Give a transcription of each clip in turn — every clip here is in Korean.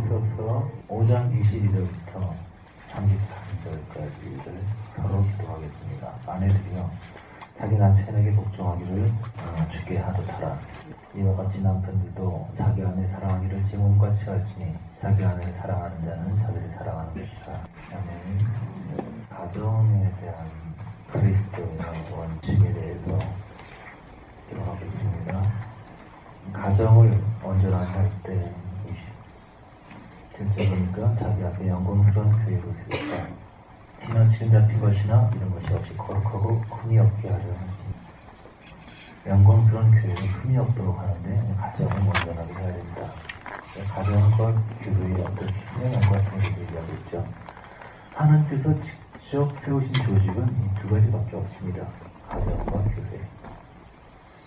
에베소서 5장 21절부터 33절까지를 서로 기도하겠습니다. 아내들이여 자기 남편에게 복종하기를 주께 하듯하라. 이와 같이 남편들도 자기 아내 사랑하기를 지 몸같이 할지니 자기 아내를 사랑하는 자는 자기를 사랑하는 것이다. 아멘. 가정에 대한 그리스도의 원칙에 대해서 기도하겠습니다. 가정을 온전하게 할 때 실제 보니까 자기 앞에 영광스러운 교회로 세웠다. 지나치게 잡힌 것이나 이런 것이 없이 거룩하고 흠이 없게 하려 하지. 영광스러운 교회는 흠이 없도록 하는데 가정을 온전하게 해야 된다. 가정과 교회의 어떤 영광스러운 교회를 얘기하고 있죠. 하나님께서 직접 세우신 조직은 이 두 가지밖에 없습니다. 가정과 교회.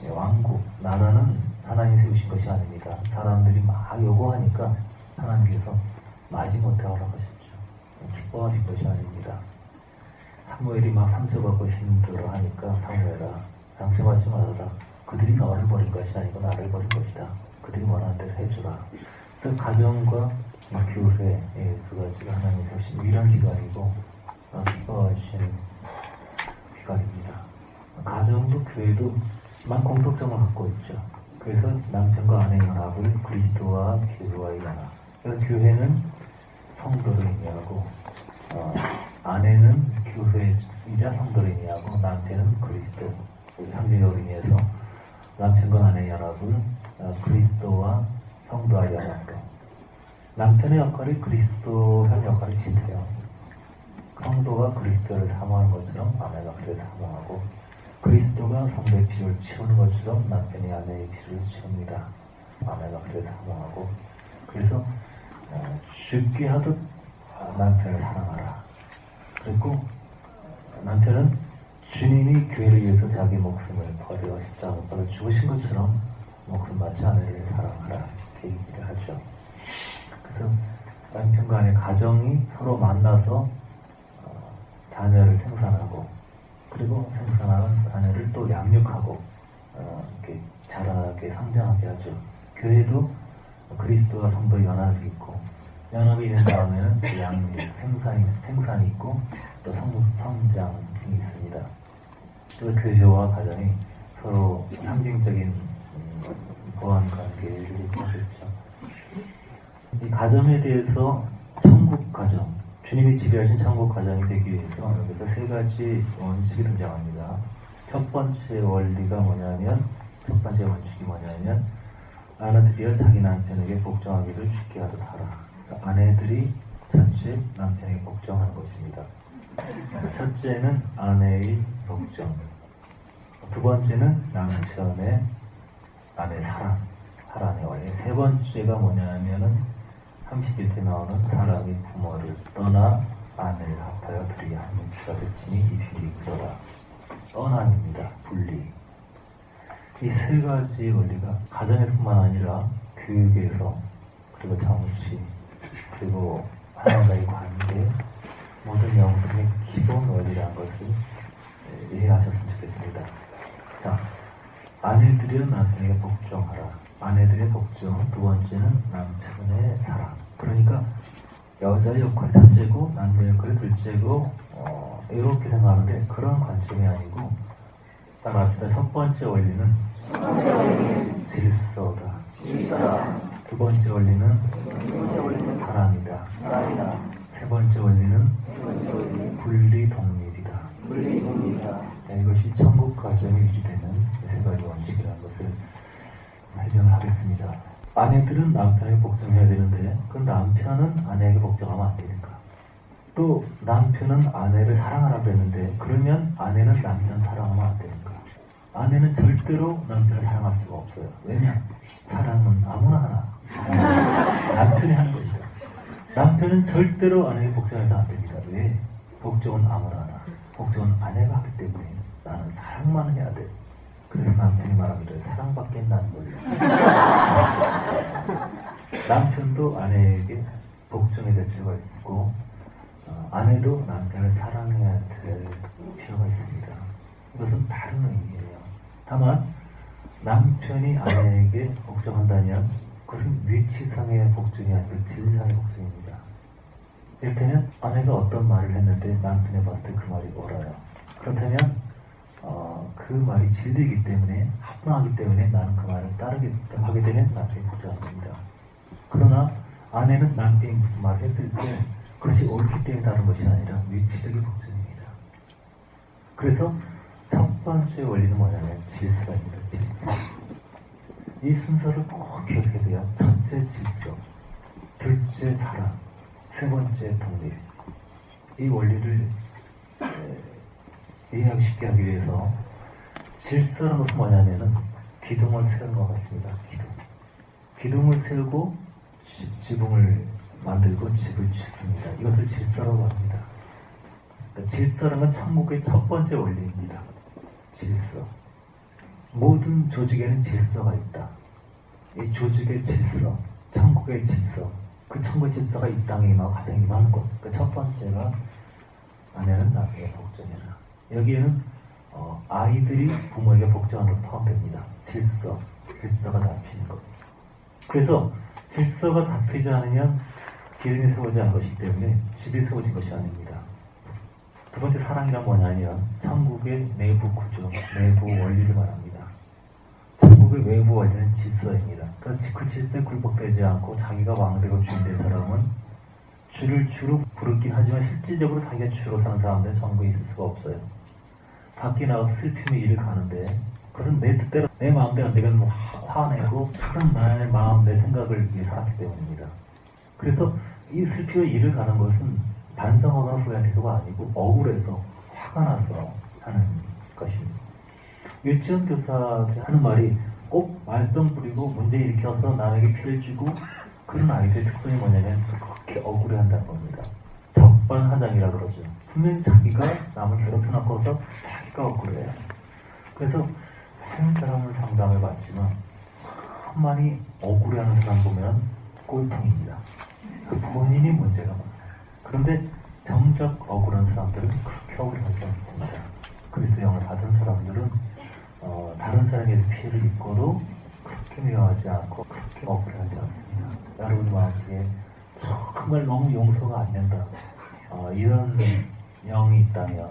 왕국, 나라는 하나님이 세우신 것이 아닙니다. 사람들이 막 요구하니까 하나님께서 마지못해 허락하셨죠. 기뻐하신 것이 아닙니다. 사무엘이 막 상처받고 힘들어 하니까 사무엘아 상처받지 말아라. 그들이 너를 버린 것이 아니고 나를 버린 것이다. 그들이 원하는 대로 해주라. 그래서 가정과 교회 두 가지가 하나님이 세우신 유일한 기관이고 기뻐하시는 기관입니다. 가정도 교회도 만 공통점을 갖고 있죠. 그래서 남편과 아내의 연합을 그리스도와 교회와의 연합. 그래서 교회는 성도를 의미하고 아내는 교회이자 성도를 의미하고 남편은 그리스도. 상징적으로 의미해서 남편과 아내의 연합을 그리스도와 성도와의 연합으로. 남편의 역할이 그리스도의 역할을 지켜요. 성도가 그리스도를 사모하는 것처럼 아내가 그를 사모하고 그리스도가 성도의 필요를 채우는 것처럼 남편이 아내의 필요를 채웁니다. 아내가 그를 사모하고 그래서 죽게 하듯 남편을 사랑하라. 그리고 남편은 주님이 교회를 위해서 자기 목숨을 버려 십자가에 버려 죽으신 것처럼 목숨 바쳐 아내를 사랑하라 이렇게 얘기를 하죠. 그래서 남편과 아내 가정이 서로 만나서 자녀를 생산하고 그리고 생산하는 자녀를 또 양육하고 이렇게 자라게 성장하게 하죠. 교회도 그리스도와 성도의 연합이 있고 연합이 된 다음에는 그 양육, 생산이 있고 또 성장이 있습니다. 또 교회와 가정이 서로 상징적인 보완 관계를 가졌죠. 이 가정에 대해서 천국 가정, 주님이 지배하신 천국 가정이 되기 위해서 여기서 세 가지 원칙이 등장합니다. 첫 번째 원칙이 뭐냐면 아내들이여 자기 남편에게 복종하기를 주께 하듯 하라. 아내들이 전체 남편에게 복종하는 것입니다. 첫째는 아내의 복종, 두 번째는 남편의 아내 사랑의 원리. 세 번째가 뭐냐면은 31절 나오는 사람이 부모를 떠나 아내를 합하여 둘이 한 뭉치가 됐으니 이 필이 그러라. 떠남입니다. 분리. 이 세 가지 원리가 가정에뿐만 아니라 교육에서 그리고 정치 그리고 하나님과의 관계 모든 영성의 기본 원리라는 것을 이해하셨으면 좋겠습니다. 자, 아내들이여 남편에게 복종하라. 아내들의 복종, 두 번째는 남편의 사랑. 그러니까 여자의 역할이 첫째고 남자의 역할이 둘째고 이렇게 생각하는데 그런 관점이 아니고 따라합시다. 첫 번째 원리는 질서다. 두 번째 원리는 사랑이다. 세 번째 원리는 분리독립이다. 이것이 천국 가정이 유지되는 세 가지 원칙이라는 것을 설명하겠습니다. 아내들은 남편에게 복종해야 되는데 그 남편은 아내에게 복종하면 안 되니까. 또 남편은 아내를 사랑하라고 했는데 그러면 아내는 남편 사랑하면 안 되니까. 아내는 절대로 남편을 사랑할 수가 없어요. 왜냐? 사랑은 아무나 하나 남편이 하는 것이다. 남편은 절대로 아내에게 복종해서 안 됩니다. 왜? 복종은 아무나 하나. 복종은 아내가 하기 때문에 나는 사랑만 해야 돼. 그래서 남편이 말합니다. 사랑밖에 난 몰라. 남편도 아내에게 복종해야 될 필요가 있고 아내도 남편을 사랑해야 될 필요가 있습니다. 이것은 다른 의미예요. 다만 남편이 아내에게 복종한다면 그것은 위치상의 복종이 아니고 질상의 복종입니다. 이를테면 아내가 어떤 말을 했는데 남편이 봤을 때 그 말이 옳아요. 그렇다면 그 말이 진리이기 때문에 합당하기 때문에 나는 그 말을 따르겠다 하게 되면 남편이 복종합니다. 그러나 아내는 남편이 무슨 말을 했을 때 그것이 옳기 때문에 다른 것이 아니라 위치적인 복종입니다. 그래서 첫 번째 원리는 뭐냐면 질서입니다. 질서. 이 순서를 꼭 기억해야 돼요. 첫째 질서, 둘째 사랑, 세 번째 독립. 이 원리를 이해하기 쉽게 하기 위해서 질서라는 것은 뭐냐면은 기둥을 세우는 것 같습니다. 기둥을 세우고 지붕을 만들고 집을 짓습니다. 이것을 질서라고 합니다. 그러니까 질서라는 건 천국의 첫 번째 원리입니다. 질서. 모든 조직에는 질서가 있다. 이 조직의 질서, 천국의 질서, 그 천국의 질서가 이 땅에 임하고 가장 임하는 것. 그 첫 번째가 아내는 남에게 복종해라. 여기에는 아이들이 부모에게 복종하는 것 포함됩니다. 질서가 잡히는 것. 그래서 질서가 잡히지 않으면 기둥이 세워지지 않은 것이기 때문에 집이 세워진 것이 아닙니다. 두 번째 사랑이란 뭐냐면 천국의 내부 구조, 내부 원리를 말합니다. 천국의 외부 원리는 질서입니다. 그 질서에 굴복되지 않고 자기가 왕되고 주인된 사람은 주를 주로 부르긴 하지만 실질적으로 자기가 주로 사는 사람들은 천국에 있을 수가 없어요. 밖에 나가서 슬픔의 일을 가는데 그것은 내 뜻대로 내 마음대로 내가 뭐 화내고 항상 나의 마음, 내 생각을 위해 살았기 때문입니다. 그래서 이 슬픔의 일을 가는 것은 반성하거나 후회한 태도가 아니고 억울해서 화가 나서 하는 것입니다. 유치원 교사들이 하는 말이 꼭 말썽 부리고 문제 일으켜서 남에게 피를 주고 그런 아이들의 특성이 뭐냐면 그렇게 억울해한다는 겁니다. 적반하장이라 그러죠. 분명히 자기가 남을 괴롭혀놓고서 자기가 억울해요. 그래서 많은 사람을 상담해봤지만 참 많이 억울해하는 사람 보면 꼴통입니다. 본인이 문제가 많아요. 그런데 정작 억울한 사람들은 그렇게 억울하지 않습니다. 그리스도영을 받은 사람들은 다른 사람에게 피해를 입고도 그렇게 미워하지 않고 그렇게 억울하지 않습니다. 여러분 마음속에 정말 너무 용서가 안 된다. 이런 영이 있다면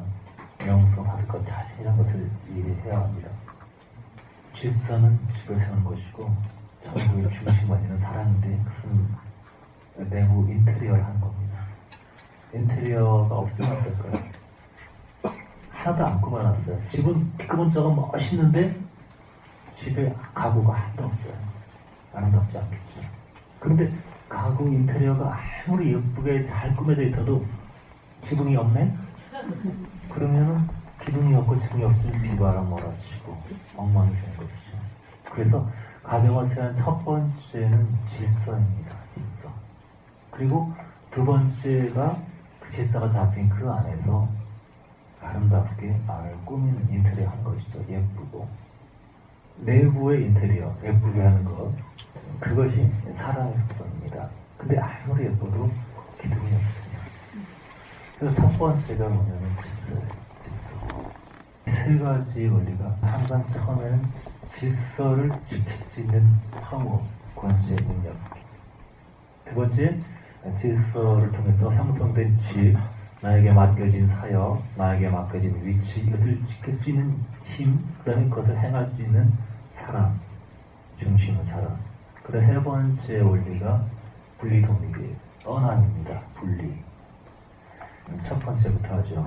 용서받을 것 자신이라는 것을 이해해야 합니다. 질서는 집을 세우는 것이고 천국의 중심 원리는 사랑인데 그것은 내부 인테리어를 하는 겁니다. 인테리어가 없으면 어떨까요? 하나도 안 꾸며놨어요. 집은 피크본자가 멋있는데 집에 가구가 하나도 없어요. 아름답지 않겠죠. 그런데 가구 인테리어가 아무리 예쁘게 잘 꾸며져 있어도 지붕이 없네? 그러면은 기둥이 없고 지붕이 없으면 비바람 몰아치고 엉망이 되는 것이죠. 그래서 가정을 세운 첫 번째는 질서입니다. 질서. 그리고 두 번째가 그 질서가 잡힌 그 안에서 아름답게 마음을 꾸미는 인테리어 하는 것이죠. 예쁘고. 내부의 인테리어, 예쁘게 하는 것. 그것이 사랑의 속성입니다. 근데 아무리 예뻐도 기둥이 없습니다. 그래서 첫 번째가 뭐냐면 질서예요. 질서. 세 가지 원리가 항상 처음에는 질서를 지킬 수 있는 파워, 권세, 능력. 두 번째, 질서를 통해서 형성된 질, 나에게 맡겨진 사역, 나에게 맡겨진 위치, 이것을 지킬 수 있는 힘, 그 다음에 그것을 행할 수 있는 사랑, 중심은 사랑. 그다음 세 번째 원리가 분리독립이에요. 떠남입니다. 분리. 첫 번째부터 하죠.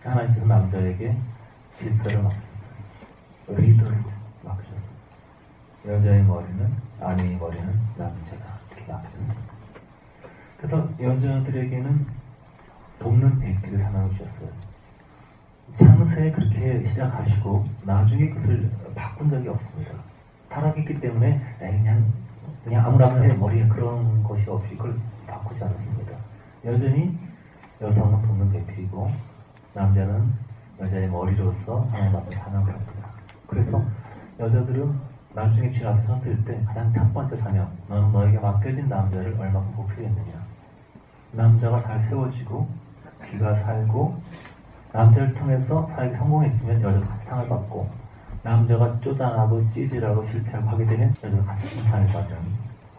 하나님께서 남자에게 질서를 맡겼어요. 리더를 맡기셨어요. 여자의 머리는, 아내의 머리는 남자가 이렇게 맡겼어요. 그래서 여자들에게는 돕는 백기를 하나 주셨어요. 창세에 그렇게 시작하시고 나중에 그것을 바꾼 적이 없습니다. 타락했기 때문에 그냥 아무나 해 머리에 그런 것이 없이 그걸 바꾸지 않았습니다. 여전히 여성은 돕는 배필이고 남자는 여자의 머리로서 하나님 앞에 사명을 합니다. 그래서 여자들은 나중에 주님 앞에 서들 때 가장 첫 번째 사명, 너는 너에게 맡겨진 남자를 얼마큼 보필했느냐. 남자가 잘 세워지고 귀가 살고 남자를 통해서 사역이 성공했으면 여자도 상을 받고 남자가 쪼잔하고 찌질하고 실패하고 하게 되면 여자가 같이 심판을 받는,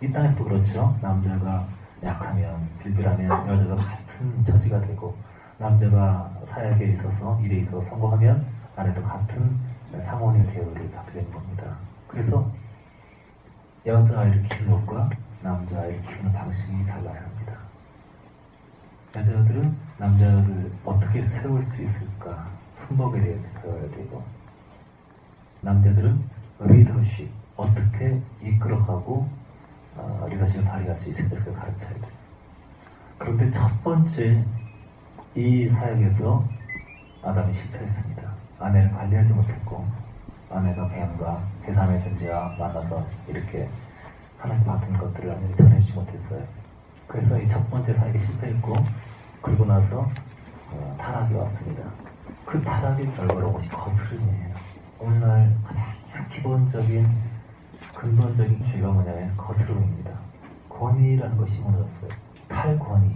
이 땅에서도 그렇죠. 남자가 약하면 빌빌하면 여자가 같은 처지가 되고, 남자가 사역에 있어서 일에 있어서 성공하면 아내도 같은 상원의 대우를 받게 되는 겁니다. 그래서 여자아이를 키우는 것과 남자아이를 키우는 방식이 달라야 합니다. 여자들은 남자를 어떻게 세울 수 있을까, 순복에 대해서 배워야 되고, 남자들은 리더십, 어떻게 이끌어가고 리더십을 발휘할 수 있을까 가르쳐야 돼요. 그런데 첫 번째 이 사역에서 아담이 실패했습니다. 아내를 관리하지 못했고, 아내가 뱀과 제3의 존재와 만나서 이렇게 하나님 받은 것들을 아내를 전해주지 못했어요. 그래서 이 첫 번째 사역이 실패했고, 그리고 나서 타락이 왔습니다. 그 타락의 결과로 오직 거스름이에요. 오늘날 가장 기본적인 근본적인 죄가 뭐냐면 거스름입니다. 권위라는 것이 무너졌어요. 탈권위,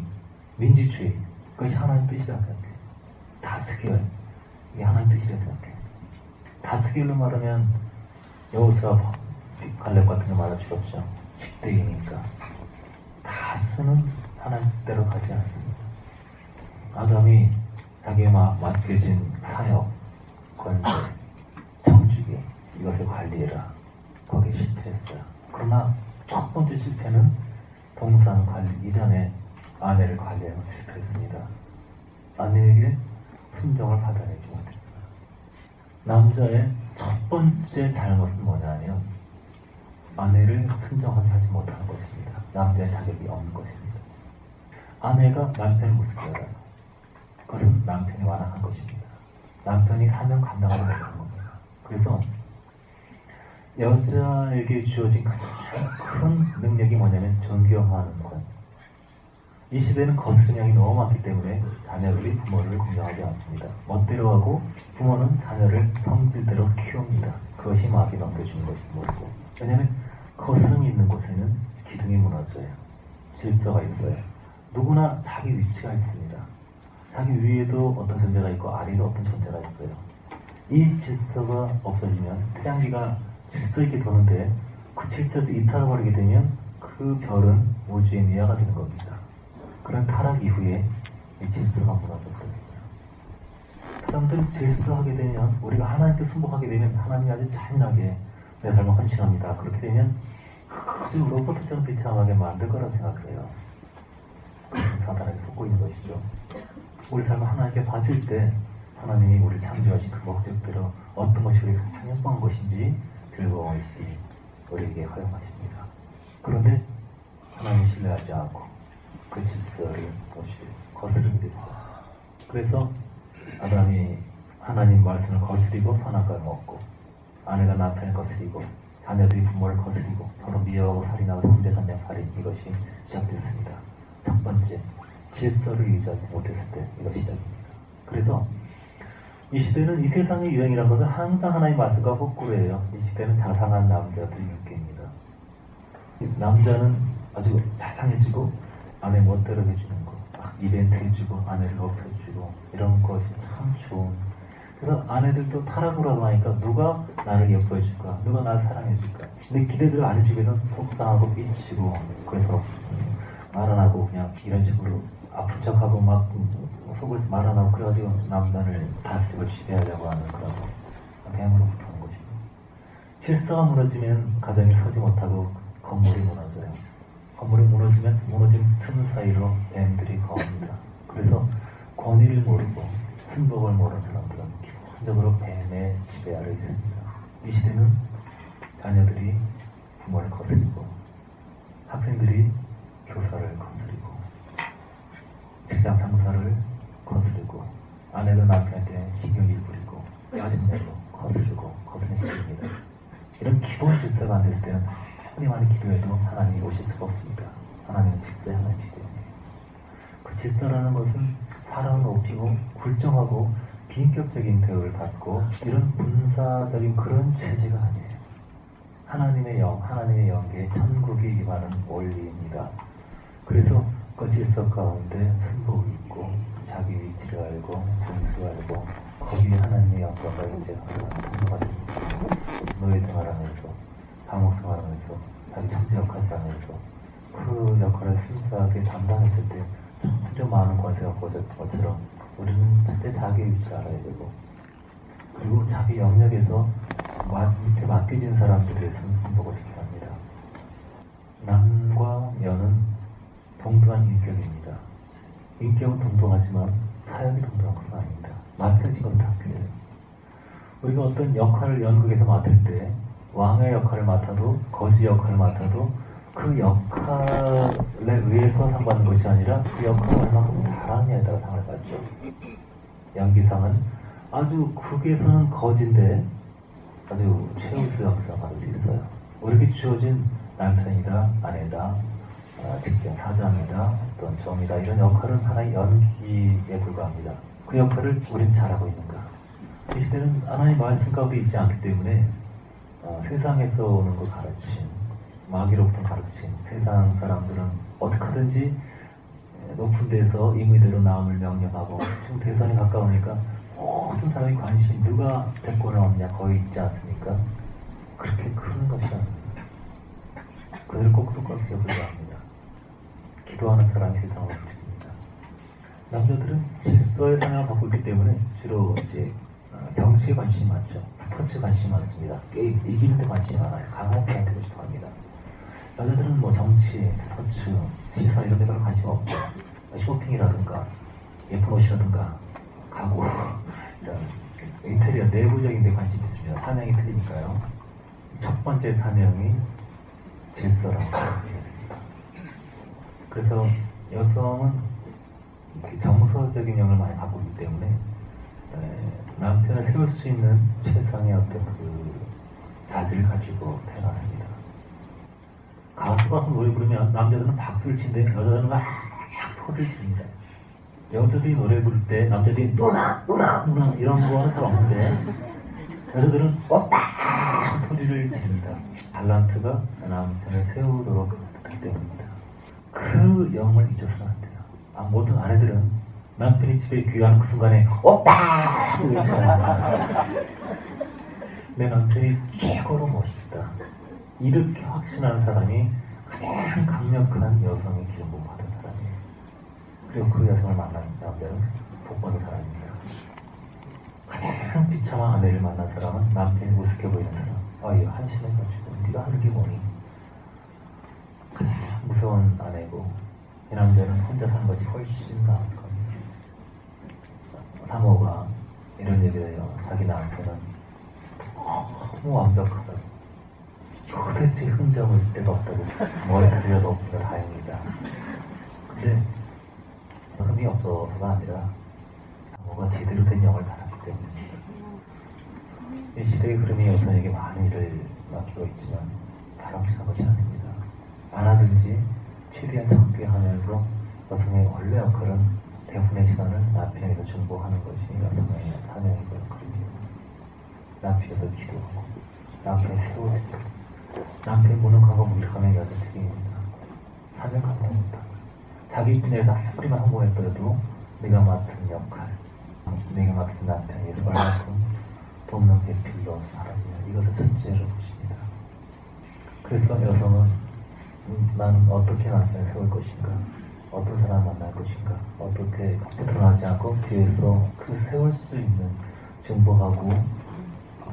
민주주의, 그것이 하나님 뜻이라고 생각해요. 다스결, 이게 하나님 뜻이라고 생각해요. 다스결로 말하면 여호수아 갈렙 같은 거 말할 필요 없죠. 10대이니까 다스는 하나님 뜻대로 가지 않습니다. 아담이 자기에 맡겨진 사역, 권세, 정주기, 이것을 관리해라. 거기에 실패했어요. 그러나 첫 번째 실패는 동산 관리 이전에 아내를 관리하는 실패했습니다. 아내에게 순정을 받아내지 못했어요. 남자의 첫 번째 잘못은 뭐냐면 아내를 순정하게 하지 못하는 것입니다. 남자의 자격이 없는 것입니다. 아내가 남편을 우습게하라. 그것은 남편이 완악한 것입니다. 남편이 사명 감당하지 못하는 겁니다. 그래서 여자에게 주어진 가장 큰 능력이 뭐냐면 존경하는 것. 이 시대는 거스름이 너무 많기 때문에 자녀들이 부모를 공경하지 않습니다. 멋대로 하고 부모는 자녀를 성질대로 키웁니다. 그것이 마귀 넘겨주는 것이 모르고. 왜냐하면 거스름이 있는 곳에는 기둥이 무너져요. 질서가 있어요. 누구나 자기 위치가 있습니다. 자기 위에도 어떤 존재가 있고 아래도 어떤 존재가 있어요. 이 질서가 없어지면 태양계가 질서 있게 도는데 그 질서를 이탈해버리게 되면 그 별은 우주의 미아가 되는 겁니다. 그런 타락 이후에 이 질서가 무너졌거든요. 사람들은 질서하게 되면, 우리가 하나님께 순복하게 되면 하나님이 아주 잔인하게 내 삶을 헌신합니다. 그렇게 되면 아주 로봇처럼 비참하게 만들 거라고 생각해요. 사단에게 속고 있는 것이죠. 우리 삶을 하나님께 바칠 때 하나님이 우리를 창조하신 그 목적대로 어떤 것이 우리가 가장 행복한 것인지 즐거운 것이 우리에게 허용하십니다. 그런데 하나님을 신뢰하지 않고 그 질서를 거스르게 됩니다. 그래서 아담이 하나님 말씀을 거스리고 선악과를 먹고, 아내가 남편을 거스리고, 자녀들이 부모를 거스리고, 서로 미워하고 살인하고 상대산장 살인, 이것이 시작됐습니다. 첫 번째, 질서를 유지하지 못했을 때 이것이 시작입니다. 그래서 이 시대는, 이 세상의 유행이라는 것은 항상 하나님 말씀과 거꾸로예요. 이 시대는 자상한 남자들이 인기입니다. 남자는 아주 자상해지고 아내 멋대로 해주는 거, 이벤트 해주고 아내를 높여주고 이런 것이 참 좋은. 그래서 아내들도 타락을 하고 나니까 누가 나를 예뻐해줄까, 누가 나를 사랑해줄까, 내 기대들을 안 해주기는 속상하고 삐치고, 그래서 말 안 하고 그냥 이런 식으로 아픈 척하고 막 속을 말 안 하고, 그래가지고 남자를 다스리고 지배하려고 하는 그런 뱀으로 붙는 것이고, 질서가 무너지면 가정이 서지 못하고 건물이 무너져요. 건물이 무너지면 무너진 틈 사이로 뱀들이 거합니다. 그래서 권위를 모르고 순복을 모르는 사람들은 기본적으로 뱀의 지배 아래 있습니다. 이 시대는 자녀들이 부모를 거스리고, 학생들이 교사를 거스리고, 직장 상사를 거스르고, 아내도 남편한테 신경질 부리고, 짜증내고 거스르고 거스는 시대입니다. 이런 기본 질서가 안 됐을 때는 아무리 많이 기도해도 하나님이 오실 수가 없습니다. 하나님은 질서의 하나님이기 때문에. 그 질서라는 것은 사람을 높이고 굴정하고 비인격적인 대우를 받고 이런 분사적인 그런 체제가 아니에요. 하나님의 영, 하나님의 영계에 천국이 임하는 원리입니다. 그래서 그 질서 가운데 순복이 있고, 자기 위치를 알고, 분수 알고, 거기에 하나님의 역사가 이제 통과됩니다. 노예 생활하면서, 감옥 생활하면서, 자기 천재 역할을 하면서 그 역할을 순수하게 담당했을 때 좀 많은 권세가 거졌던 것처럼 우리는 절대 자기 위치 알아야 되고, 그리고 자기 영역에서 밑에 맡겨진 사람들의 승복을 시켜야 합니다. 남과 여는 동등한 인격입니다. 인격은 동등하지만 사역이 동등한 것은 아닙니다. 맡겨진 건 다 필요해요. 우리가 어떤 역할을 연극에서 맡을 때 왕의 역할을 맡아도 거지 역할을 맡아도 그 역할에 의해서 상 받는 것이 아니라 그 역할을 얼마큼 잘하느냐에 따라 상을 받죠. 연기상은 아주 극에서는 거지인데 아주 최우수 역사를 받을 수 있어요. 우리에게 주어진 남편이다, 아내다, 직장 사장이다, 어떤 점이다, 이런 역할은 하나의 연기에 불과합니다. 그 역할을 우린 잘하고 있는가? 이 시대는 하나의 말씀 가운데 있지 않기 때문에 세상에서 오는 걸 가르친, 마귀로부터 가르친 세상 사람들은 어떻게 하든지 높은 데서 임의대로 남을 명령하고, 지금 대선이 가까우니까 모든 사람의 관심, 누가 대권을 얻느냐 거의 있지 않습니까? 그렇게 크는 것이 아닙니다. 그들은 꼭 똑같이 불과합니다. 기도하는 사람이 세상을 움직입니다. 남자들은 질서의 방향을 갖고 있기 때문에 주로 이제 정치에 관심이 많죠. 스포츠에 관심이 많습니다. 게임, 이기는 데 관심이 많아요. 강한 편이 되고 싶어 합니다. 여자들은 뭐 정치, 스포츠, 시사 이런 데 별로 관심 없고, 쇼핑이라든가 예쁜 옷이라든가 가구, 이런 인테리어 내부적인 데 관심이 있습니다. 사명이 틀리니까요. 첫 번째 사명이 질서라고 얘기합니다. 그래서 여성은 정서적인 영을 많이 갖고 있기 때문에 남편을 세울 수 있는 최상의 어떤 그 자질을 가지고 태어났습니다. 가수가 노래 부르면 남자들은 박수를 치는데 여자들은 막 소리를 칩니다. 여자들이 노래 부를 때 남자들이 누나 이런 거는 잘 없는데 여자들은 오빠 소리를 지릅니다. 달란트가 남편을 세우도록 했기 때문입니다. 그 영을 잊어서는 안 돼요. 모든 아내들은 남편이 집에 귀가하는 그 순간에 오빠! 외쳐야 내 남편이 최고로 멋있다. 이렇게 확신하는 사람이 가장 강력한 여성의 기름부음 받은 사람이에요. 그리고 그 여성을 만난 남자는 복받은 사람입니다. 가장 비참한 아내를 만난 사람은 남편이 우습게 보이는 사람. 이거 한심해가지고 네가 하는 게 뭐니? 가장 무서운 아내고, 이 남자는 혼자 사는 것이 훨씬 나을 겁니다. 사모가 이런 얘기를 해요. 자기 남편은 너무 완벽하다고, 도대체 흔적을 데가 없다고, 머리가 들여도 없어서 다행이다. 근데 흠이 없어서가 아니라 사모가 제대로 된 영을 받았기 때문입니다. 이 시대의 흐름이 여성에게 많은 일을 맡기고 있지만 바람직한 것이 아닙니다. 안 하든지 최대한 적게 하면서 여성의 원래 역할은 대부분의 시간을 남편에서 중보하는 것이 여성의 사명이고 역할입니다. 남편에서 기도하고, 남편을 세워주고, 남편이 무능한 거 무력하면 여자 책임입니다. 사명 감당합니다. 자기 분야에서 아무리만 성공했더라도 내가 맡은 역할, 내가 맡은 남편이 얼마큼 돕는 배필로 살아야, 이것을 첫째로 보십니다. 그래서 여성은 나는 어떻게 남편을 세울 것인가, 어떤 사람을 만날 것인가, 어떻게 드러나지 않고 뒤에서 그 세울 수 있는 중보하고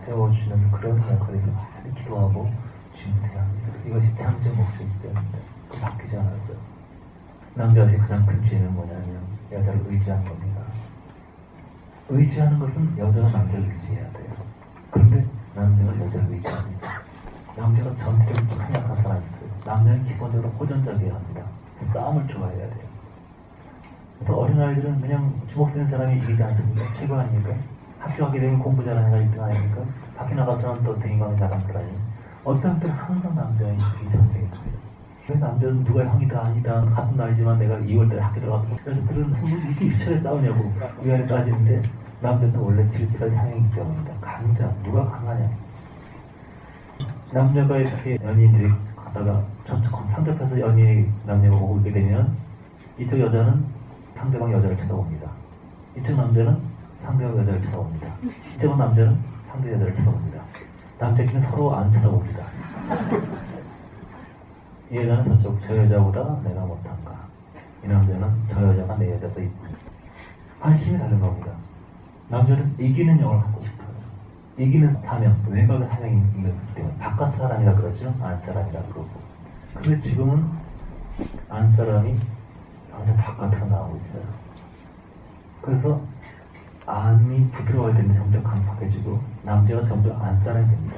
세워주는 그런 역할에서 많이 기도하고 준비해야 합니다. 이것이 참된 목적이기 때문에 바뀌지 않았어요. 남자의 가장 큰 죄는 뭐냐면 여자를 의지하는 겁니다. 의지하는 것은 여자가 남자를 의지해야 돼요. 그런데 남자가 여자를 의지합니다. 남자가 전체적으로 강력한 사람이 있어요. 남자는 기본적으로 호전적이어야 합니다. 싸움을 좋아해야 돼요. 또 어린아이들은 그냥 주먹 쓰는 사람이 이기지 않습니까? 최고 아닙니까? 학교 가게 되면 공부 잘하는 애가 1등 아닙니까? 밖에 나가서는 또 대인관계 잘하는 사람이. 어떤 때는 항상 남자의 이기 전쟁이 됩니다. 왜 남자는 누가 형이다 아니다 같은 나이지만 내가 2월달에 학교 들어가서 여자들은 이렇게 유치하게 싸우냐고 위안에 따지는데, 남자는 원래 질서의 상행이기 때문입니다. 강자, 누가 강하냐. 남자가 이렇게 연인들이 가다가 상대편에서 연인이 남녀가 오고 있게 되면 이쪽 여자는 상대방 여자를 쳐다봅니다. 이쪽 남자는 상대방 여자를 쳐다봅니다. 실제로 남자는 상대 여자를 쳐다봅니다. 남자끼리는 서로 안 쳐다봅니다. 이 여자는 저쪽 저 여자보다 내가 못한가, 이 남자는 저 여자가 내 여자보다 이쁜가. 관심이 다른 겁니다. 남자는 이기는 영을 갖고 싶어요. 이기는 사명, 외곽의 사명이 있기 때문에 바깥 사람이라 그러죠. 안 사람이라 그러고. 근데 지금은 안 사람이 완전 바깥으로 나오고 있어요. 그래서 안이 부드러워야 되는데 점점 강팍해지고 남자가 점점 안 사람이 됩니다.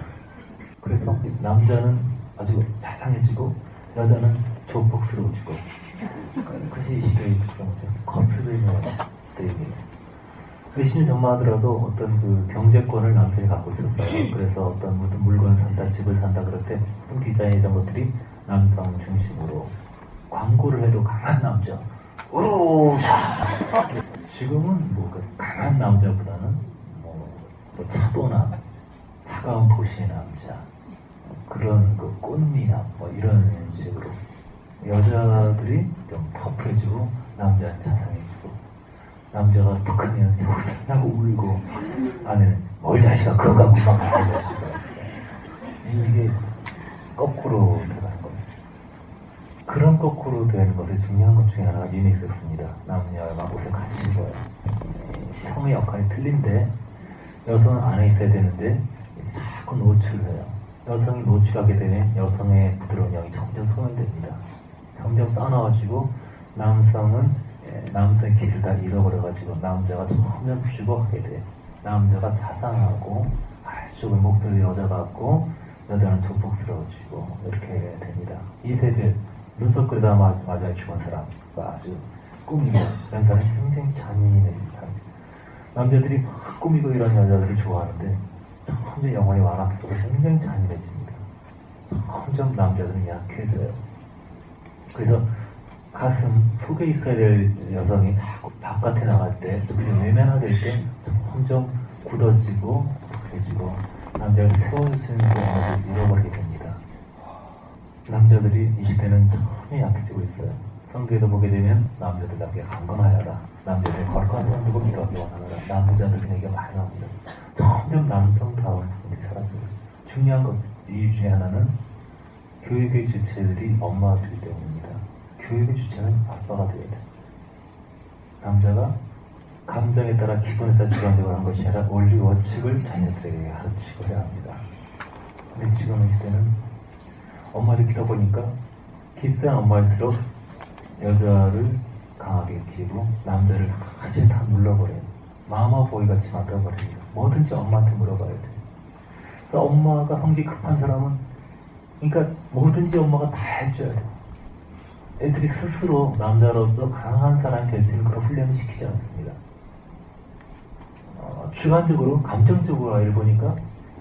그래서 남자는 아주 자상해지고 여자는 조폭스러워지고, 그것이 이 시대의 특성이죠. 거스르는 시대입니다. 열심히 전망하더라도 어떤 그 경제권을 남편이 갖고 있었어요. 그래서 어떤 물건을 산다, 집을 산다 그럴 때 디자인 이런 것들이 남성 중심으로 광고를 해도 강한 남자. 지금은 뭐 그 강한 남자보다는 뭐 차도남, 차가운 도시의 남자, 그런 그 꽃미남 뭐 이런 식으로 여자들이 좀 터프해지고 남자는 자상해지고, 남자가 툭하면 속상하고 울고 아내는 뭘 자식아 그거 갖고 막 가려가지고 이게 거꾸로 들어가는 겁니다. 그런 거꾸로 되는 것에 중요한 것 중에 하나가 유니섹스입니다. 남녀가 옷을 같이 입어요. 성의 역할이 틀린데 여성은 안에 있어야 되는데 자꾸 노출을 해요. 여성이 노출하게 되면 여성의 부드러운 영이 점점 소멸됩니다. 점점 싸나워지고 남성의 길을 다 잃어버려가지고 남자가 점점 죽어가게 돼요. 남자가 자상하고 아주 목소리 여자 같고 여자는 조폭스러워지고 이렇게 됩니다. 이 세대 눈썹 그리다 마지막에 죽은 사람과 아주 꾸미고 이런 사람이 굉장히 잔인해집니다. 남자들이 막 꾸미고 이런 여자들을 좋아하는데 점점 영혼이 완화되고 굉장히 잔인해집니다. 점점 남자들은 약해져요. 그래서 가슴 속에 있어야 될 여성이 자꾸 바깥에 나갈 때, 특히 외면화될 때 점점 굳어지고 부해지고 남자를 세워줄 수 있는 영역을 잃어버리게 됩니다. 남자들이 이 시대는 점점 약해지고 있어요. 성경에도 보게 되면 남자들에게 강건하여라, 남자들의 거룩한 성도고 기도하기 원하노라, 남자들에게 많이 나옵니다. 점점 남성다운 분들이 사라지고 있어요. 중요한 것 이유 중에 하나는 교육의 주체들이 엄마가 되기 때문입니다. 교육의 주체는 아빠가 되어야 돼요. 남자가 감정에 따라 기분에 따라 주관적으로 하는 것이 아니라 원리 원칙을 자녀들에게 가르치고 해야 합니다. 근데 지금 이 시대는 엄마를 키다 보니까 기스한 엄마일수록 여자를 강하게 키우고 남자를 사실 다 눌러버려요. 마마 보이같이 만들어버립니다. 뭐든지 엄마한테 물어봐야 돼요. 그래서 엄마가 성질이 급한 사람은, 그러니까 뭐든지 엄마가 다 해줘야 돼요. 애들이 스스로 남자로서 강한 사람이 될 수 있는 그런 훈련을 시키지 않습니다. 주관적으로, 감정적으로 아이를 보니까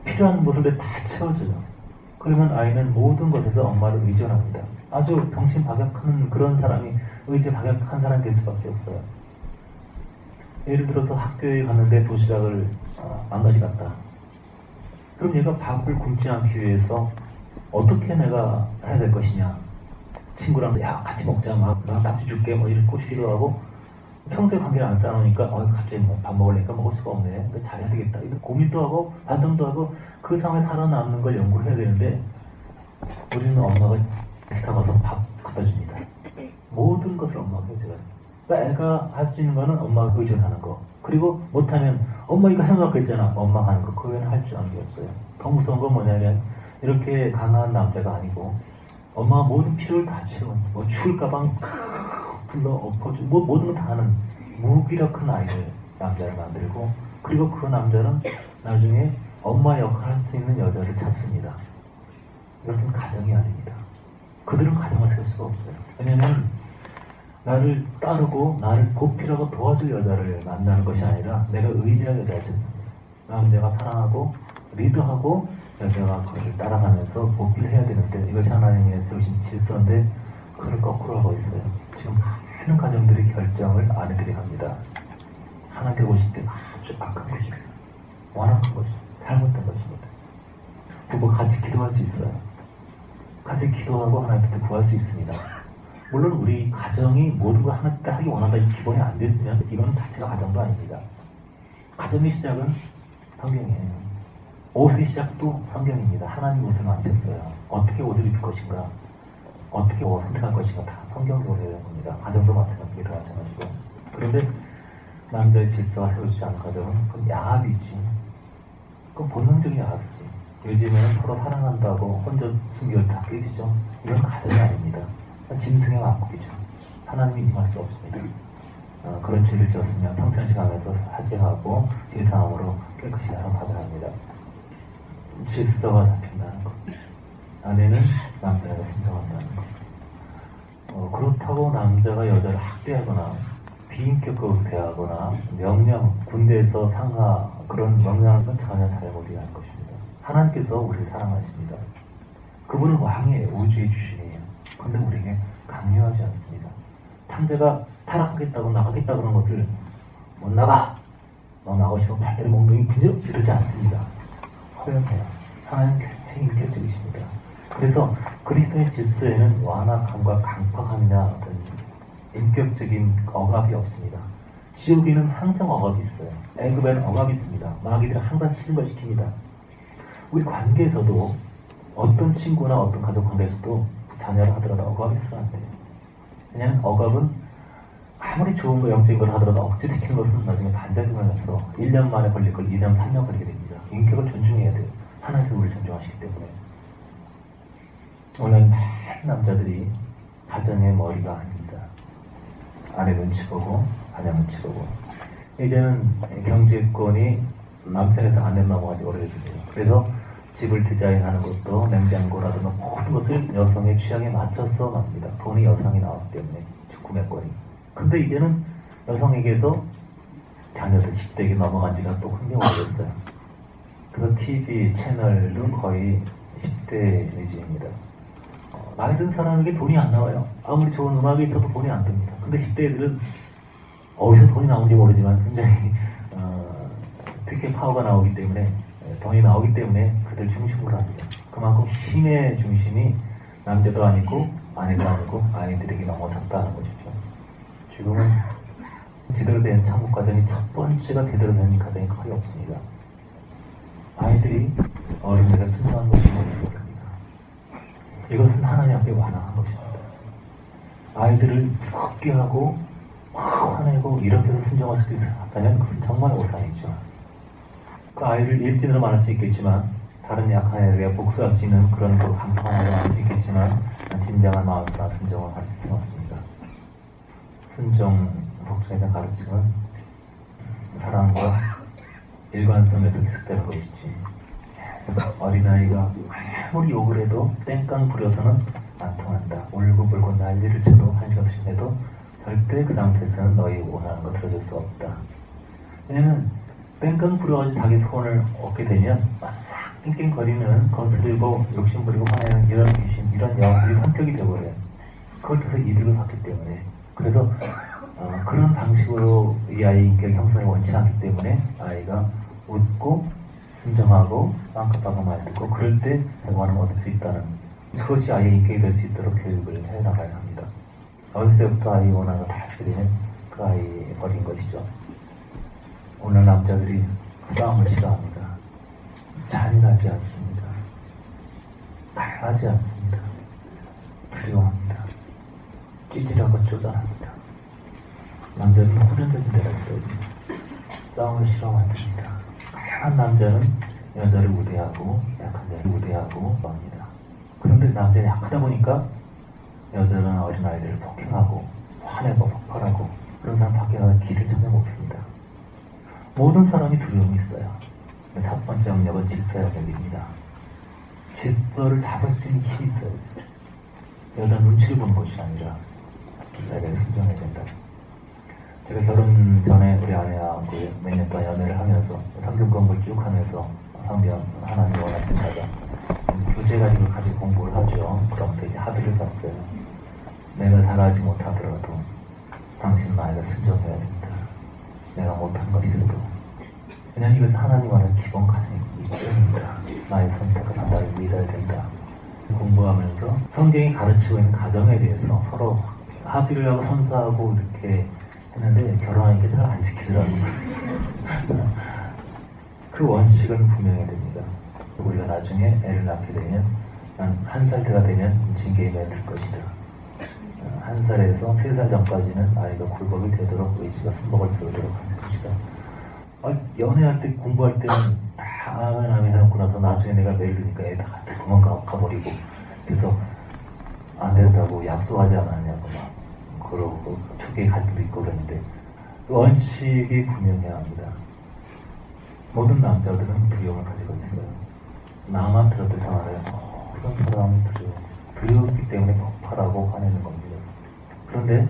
필요한 모습을 다 채워줘요. 그러면 아이는 모든 것에서 엄마를 의존합니다. 아주 정신 박약한 그런 사람이 의지 박약한 사람이 될 수밖에 없어요. 예를 들어서 학교에 갔는데 도시락을 안 가져갔다. 그럼 얘가 밥을 굶지 않기 위해서 어떻게 내가 해야 될 것이냐. 친구랑 야 같이 먹자, 막 낙지 줄게 뭐 이렇게 꼬시기도 하고, 평소에 관계를 안 쌓아놓으니까 갑자기 밥 먹으려니까 먹을 수가 없네, 잘해야 되겠다 이런 고민도 하고 반성도 하고 그 상황에 살아남는 걸 연구를 해야 되는데, 우리는 엄마가 기사 가서 밥 갖다 줍니다. 모든 것을 엄마가 해줘요. 그러니까 애가 할 수 있는 거는 엄마가 의존하는 거, 그리고 못하면 엄마 이거 해놓고 있잖아, 엄마가 하는 거, 그 외에는 할 줄 아는 게 없어요. 더 무서운 건 뭐냐면 이렇게 강한 남자가 아니고 엄마가 모든 필요를 다 채워, 뭐 추울까봐 불러 엎어주고 뭐 모든 걸 다 하는 무기력한 아이를, 남자를 만들고, 그리고 그 남자는 나중에 엄마 역할을 할 수 있는 여자를 찾습니다. 이것은 가정이 아닙니다. 그들은 가정을 세울 수가 없어요. 왜냐면 나를 따르고 나를 보필하고 도와줄 여자를 만나는 것이 아니라 내가 의지할 여자를 찾습니다. 남자가 사랑하고 리드하고 여자가 그를 따라가면서 보필을 해야 되는데, 이것이 하나님의 세우신 질서인데 그걸 거꾸로 하고 있어요. 지금 많은 가정들이 결정을 아내들이 합니다. 하나님께 오실 때 아주 악한 것입니다. 완악한 것입니다. 잘못된 것입니다. 부부 같이 기도할 수 있어요. 같이 기도하고 하나님께 구할 수 있습니다. 물론 우리 가정이 모든 걸 하나님께 하기 원한다 이 기본이 안 됐으면 이건 자체가 가정도 아닙니다. 가정의 시작은 성경이에요. 옷의 시작도 성경입니다. 하나님 옷을 만드셨어요. 어떻게 옷을 입을 것인가, 어떻게 옷을 선택할 것인가 다 성경으로 되는 겁니다. 가정도 마찬가지고. 그런데 남자의 질서가 세워지지 않은 가정은 그건 야합이지. 그건 본능적인 야합이지. 요즘에는 서로 사랑한다고 혼자 순결 다 깨지죠. 이건 가정이 아닙니다. 짐승의 왕국이죠. 하나님이 임할 수 없습니다. 그런 죄를 지었으면 평생시간에서 사죄하고 제사함으로 깨끗이 하러 합니다. 질서가 잡힌다는 것. 아내는 남자가 신성한다는 것. 그렇다고 남자가 여자를 학대하거나 비인격적으로 대하거나 명령, 군대에서 상하 그런 명령은 전혀 잘못이야 할 것입니다. 하나님께서 우리를 사랑하십니다. 그분은 왕이에요. 우주의 주신이에요. 그런데 우리에게 강요하지 않습니다. 탕자가 타락하겠다고 나가겠다고 하는 것을 못 나가! 너 나가고 싶으면 발대를 몽둥이 부져! 이러지 않습니다. 허용해요. 하나님 굉장히 인격적이십니다. 그래서 그리스도의 질서에는 완악함과 강팍함이나 어떤 인격적인 억압이 없습니다. 지옥에는 항상 억압이 있어요. 애굽에는 억압이 있습니다. 마귀들은 항상 실거시킵니다. 우리 관계에서도 어떤 친구나 어떤 가족 관계에서도 자녀를 하더라도 억압이 있으면 안 돼요. 왜냐하면 억압은 아무리 좋은 거 영적인 걸 하더라도 억제시키는 것은 나중에 반작용을 해서 1년 만에 걸릴 걸 2년, 3년 걸리게 됩니다. 인격을 존중해야 돼요. 하나님께서 우리를 존중하시기 때문에. 오늘 많은 남자들이 가정의 머리가 아닙니다. 아내 눈치 보고, 아내 눈치 보고. 이제는 경제권이 남편에서 아내 넘어가지 오래됐어요. 그래서 집을 디자인하는 것도 냉장고라든가 모든 것을 여성의 취향에 맞춰서 납니다. 돈이 여성이 나왔기 때문에 구매권이. 근데 이제는 여성에게서 자녀들 10대에게 넘어간 지가 또 굉장히 오래됐어요. 그래서 TV 채널도 거의 10대 위주입니다. 나이 든 사람에게 돈이 안 나와요. 아무리 좋은 음악이 있어도 돈이 안 듭니다. 근데 10대 애들은 어디서 돈이 나오는지 모르지만 굉장히 특히 파워가 나오기 때문에 돈이 나오기 때문에 그들 중심으로 합니다. 그만큼 힘의 중심이 남자도 아니고 아내도 아니고 아이들에게 넘어졌다는 것이죠. 지금은 제대로 된 창국 가정이 첫 번째가 제대로 된 가정이 거의 없습니다. 아이들이 어른들의 순수한 것을 모릅니다. 이것은 하나님 앞에 완화한 것입니다. 아이들을 무섭게 하고 막 화내고 이렇게 해서 순정할 수 있다면 그것은 정말 오산이죠. 그 아이를 일진으로 말할 수 있겠지만 다른 약한 애들에게 복수할 수 있는 그런 그 강팍함을 말할 수 있겠지만 진정한 마음과 순정을 가질 수는 없습니다. 순정, 복수에 대한 가르침은 사랑과 일관성에서 기습되는 것이지 어린아이가 아무리 욕을 해도 땡깡 부려서는 안 통한다. 울고불고 난리를 쳐도 한시없이 해도 절대 그 상태에서는 너희 원하는 거 들어줄 수 없다. 왜냐면 뺑깡 부려가지고 자기 소원을 얻게 되면 막 낑낑거리는 거스르고 욕심부리고 화내는 이런 귀신, 이런 영들이 성격이 되어버려요. 그걸 통해서 이득을 받기 때문에. 그래서 그런 방식으로 이 아이의 인격 형성을 원치 않기 때문에 아이가 웃고 순정하고 빵긋빵긋 말 듣고 그럴 때 대관을 얻을 수 있다는 그것이 아이의 인격이 될 수 있도록 교육을 해나가야 합니다. 어렸을 때부터 아이 원하는 거 다 하게 되면 그 아이 버린 것이죠. 오늘 남자들이 싸움을 싫어합니다. 잔인하지 않습니다. 다양하지 않습니다. 두려워합니다. 찌질하고 쪼잔합니다. 남자는 호전적인 데가 있어요. 싸움을 싫어합니다. 다양한 남자는 여자를 우대하고 약한 자를 우대하고 합니다. 그런데 남자는 약하다 보니까 여자는 어린아이들을 폭행하고 화내고 폭발하고 그런 사람 밖에 나가는 길을 전혀 못 핍니다. 모든 사람이 두려움이 있어요. 첫 번째 영역은 질서 영역입니다. 질서를 잡을 수 있는 힘이 있어요. 여자 눈치를 보는 것이 아니라 내가 순정해야 된다. 제가 결혼 전에 우리 아내와 몇 년 동안 연애를 하면서 성경 공부를 쭉 하면서 성경 하나님 원하신 자가 교재 가지고 공부를 하죠. 그러면서 이제 합의를 봤어요. 내가 잘하지 못하더라도 당신 나이가 순정해야 된다. 내가 못한 것이 있어도. 왜냐하면 이것은 하나님과는 기본 가정이기 때문입니다. 나의 선택을 나를 믿어야 된다. 공부하면서 성경이 가르치고 있는 가정에 대해서 서로 합의를 하고 선서하고 이렇게 했는데 결혼하니까 잘 안 지키더라고요. 그 원칙은 분명해야 됩니다. 우리가 나중에 애를 낳게 되면 한 1살 때가 되면 징계에 들 것이다. 1살에서 3살 전까지는 아이가 굴복이 되도록 의지가 순복을 배우도록 하는 것이다. 연애할 때 공부할 때는 다 아멘 해놓고 나서 나중에 내가 매일 그러니까 애 다 도망가버리고 그래서 안 된다고 약속하지 않았냐고 막 그러고 초기에 갈 때도 있고 그랬는데 원칙이 분명해야 합니다. 모든 남자들은 두려움을 가지고 있어요. 나만 들어도 이상하네요. 그런 사람이 두려웠기 때문에 폭발하고 화내는 겁니다. 그런데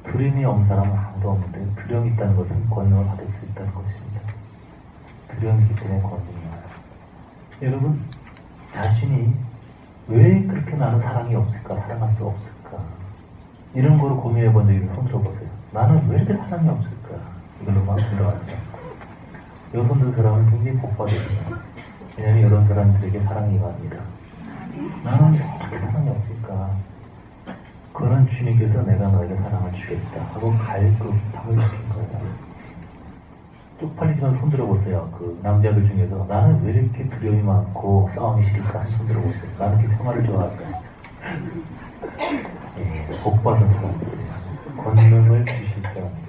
두려움이 없는 사람은 아무도 없는데 두려움이 있다는 것은 권능을 받을 수 있다는 것입니다. 두려움이 있기 때문에 권능이 와요. 여러분 자신이 왜 그렇게 나는 사랑이 없을까? 사랑할 수 없을까? 이런 거로 고민해 본 적이 있으면 손 들어보세요. 나는 왜 이렇게 사랑이 없을까? 이걸로만 들어가세요. 여러분 들 사람은 굉장히 복받습니다. 왜냐하면 이런 사람들에게 사랑이 갑니다. 나는 왜 이렇게 사랑이 없을까? 그거는 주님께서 내가 너에게 사랑을 주겠다 하고 갈급함을 시킨 거예요. 쪽팔리지만 손 들어보세요. 그 남자들 중에서 나는 왜 이렇게 두려움이 많고 싸움이 싫을까? 손 들어보세요. 나는 이렇게 평화를 좋아할까? 복받은 사람들이에요. 권능을 주실 사람들이에요.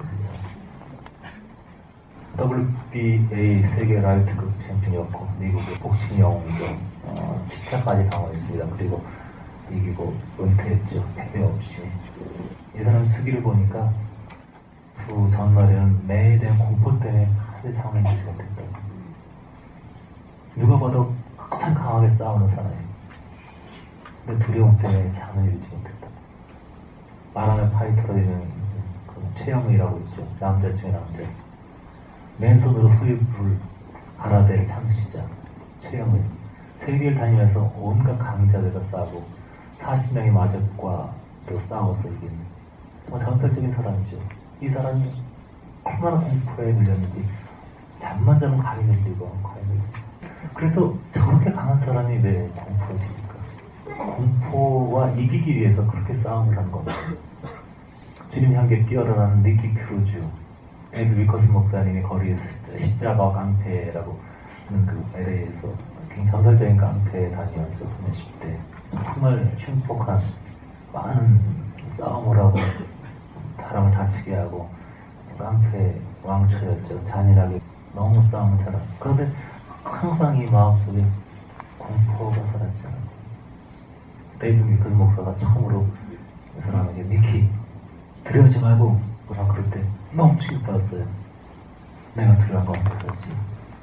WBA 세계 라이트급 챔피언이었고 미국의 복싱 영웅이죠. 7차까지 강화했습니다. 그리고 이기고 은퇴했죠. 패배 없이. 이 사람 수기를 보니까 그 전날에는 매에 대한 공포 때문에 하루 상을 주지 못했다. 누가 봐도 가장 강하게 싸우는 사람이에요. 근데 두려움 때문에 잠을 이루지 못했다. 바람의 파이터로 되는 그 최영이라고 있죠. 남자 중에 남자. 맨손으로 수입을 가라데를 창시자 최영은 세계를 다니면서 온갖 강자들과 싸우고 40명의 마적과도 싸워서 이긴 전설적인 사람이죠. 이 사람이 얼마나 공포에 밀렸는지 잠만 자면 가위 눌리고 그래서 저렇게 강한 사람이 왜 공포해집니까? 공포와 이기기 위해서 그렇게 싸움을 한 겁니다. 주님 향기에 뛰어라는 니키 크루즈 에드 위커스 목사님이 거리에서 십자가와 깡패라고 하는 그 LA에서 굉장히 전설적인 깡패 다니면서 소년 10대 정말 흉폭한 많은 싸움을 하고 사람을 다치게 하고 깡패 왕초였죠. 잔인하게 너무 싸움을 잘하고 그런데 항상 이 마음속에 공포가 살았잖아요. 데이브 위커스 목사가 처음으로 이 사람에게 니키 두려워하지 말고 그냥 그럴 때 너무 취급받았어요. 내가 두려운 건 그렇지.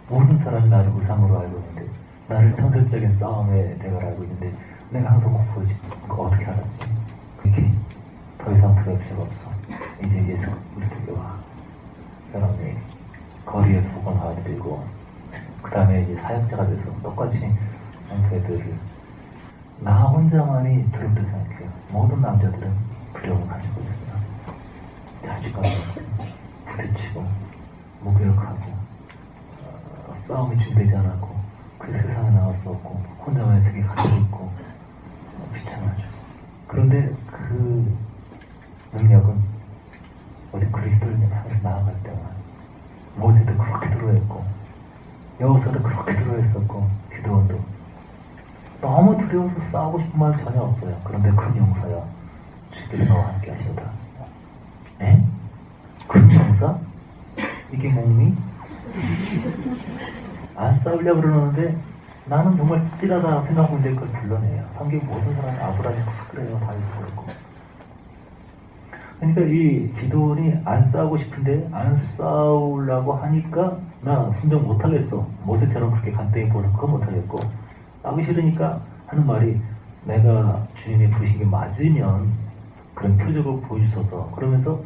모든 사람이 나를 우상으로 알고 있는데 나를 전설적인 싸움의 대가를 알고 있는데 내가 항상 공포지. 그거 어떻게 알았지? 그렇게 더 이상 두려울 필요가 없어. 이제 예수 우리에게 와. 사람이 거리에서 복음화되고 그 다음에 이제 사역자가 돼서 똑같이 형태들을 나 혼자만이 두렵다 생각해요. 모든 남자들은 두려움을 가지고 있어요. 자식과 부딪히고 무기력하고 싸움이 준비되지 않았고 그 세상에 나갈 수 없고 혼자만의 세계에 갇혀 있고 비참하죠. 그런데 그 능력은 어제 그리스도를 향해서 나아갈 때만 모세도 그렇게 두려워했고 여호수아도 그렇게 두려워했었고 기도원도 너무 두려워서 싸우고 싶은 마음 전혀 없어요. 그런데 큰 용사야 주께서 너와 함께 하시다. 에? 큰 용사? 이게 몸이? 안 싸우려고 그러는데 나는 정말 찌질하다 생각하고 있는데 그걸 불러내요. 성경 모든 사람이 아브라함이 다 그래요. 다 있고. 그러니까 이 기도원이 안 싸우고 싶은데 안 싸우려고 하니까 나 순종 못하겠어. 모세처럼 그렇게 간땡이 보는 거 못하겠고 싸우기 싫으니까 하는 말이 내가 주님이 부르신 게 맞으면 그런 표적을 보여주셔서 그러면서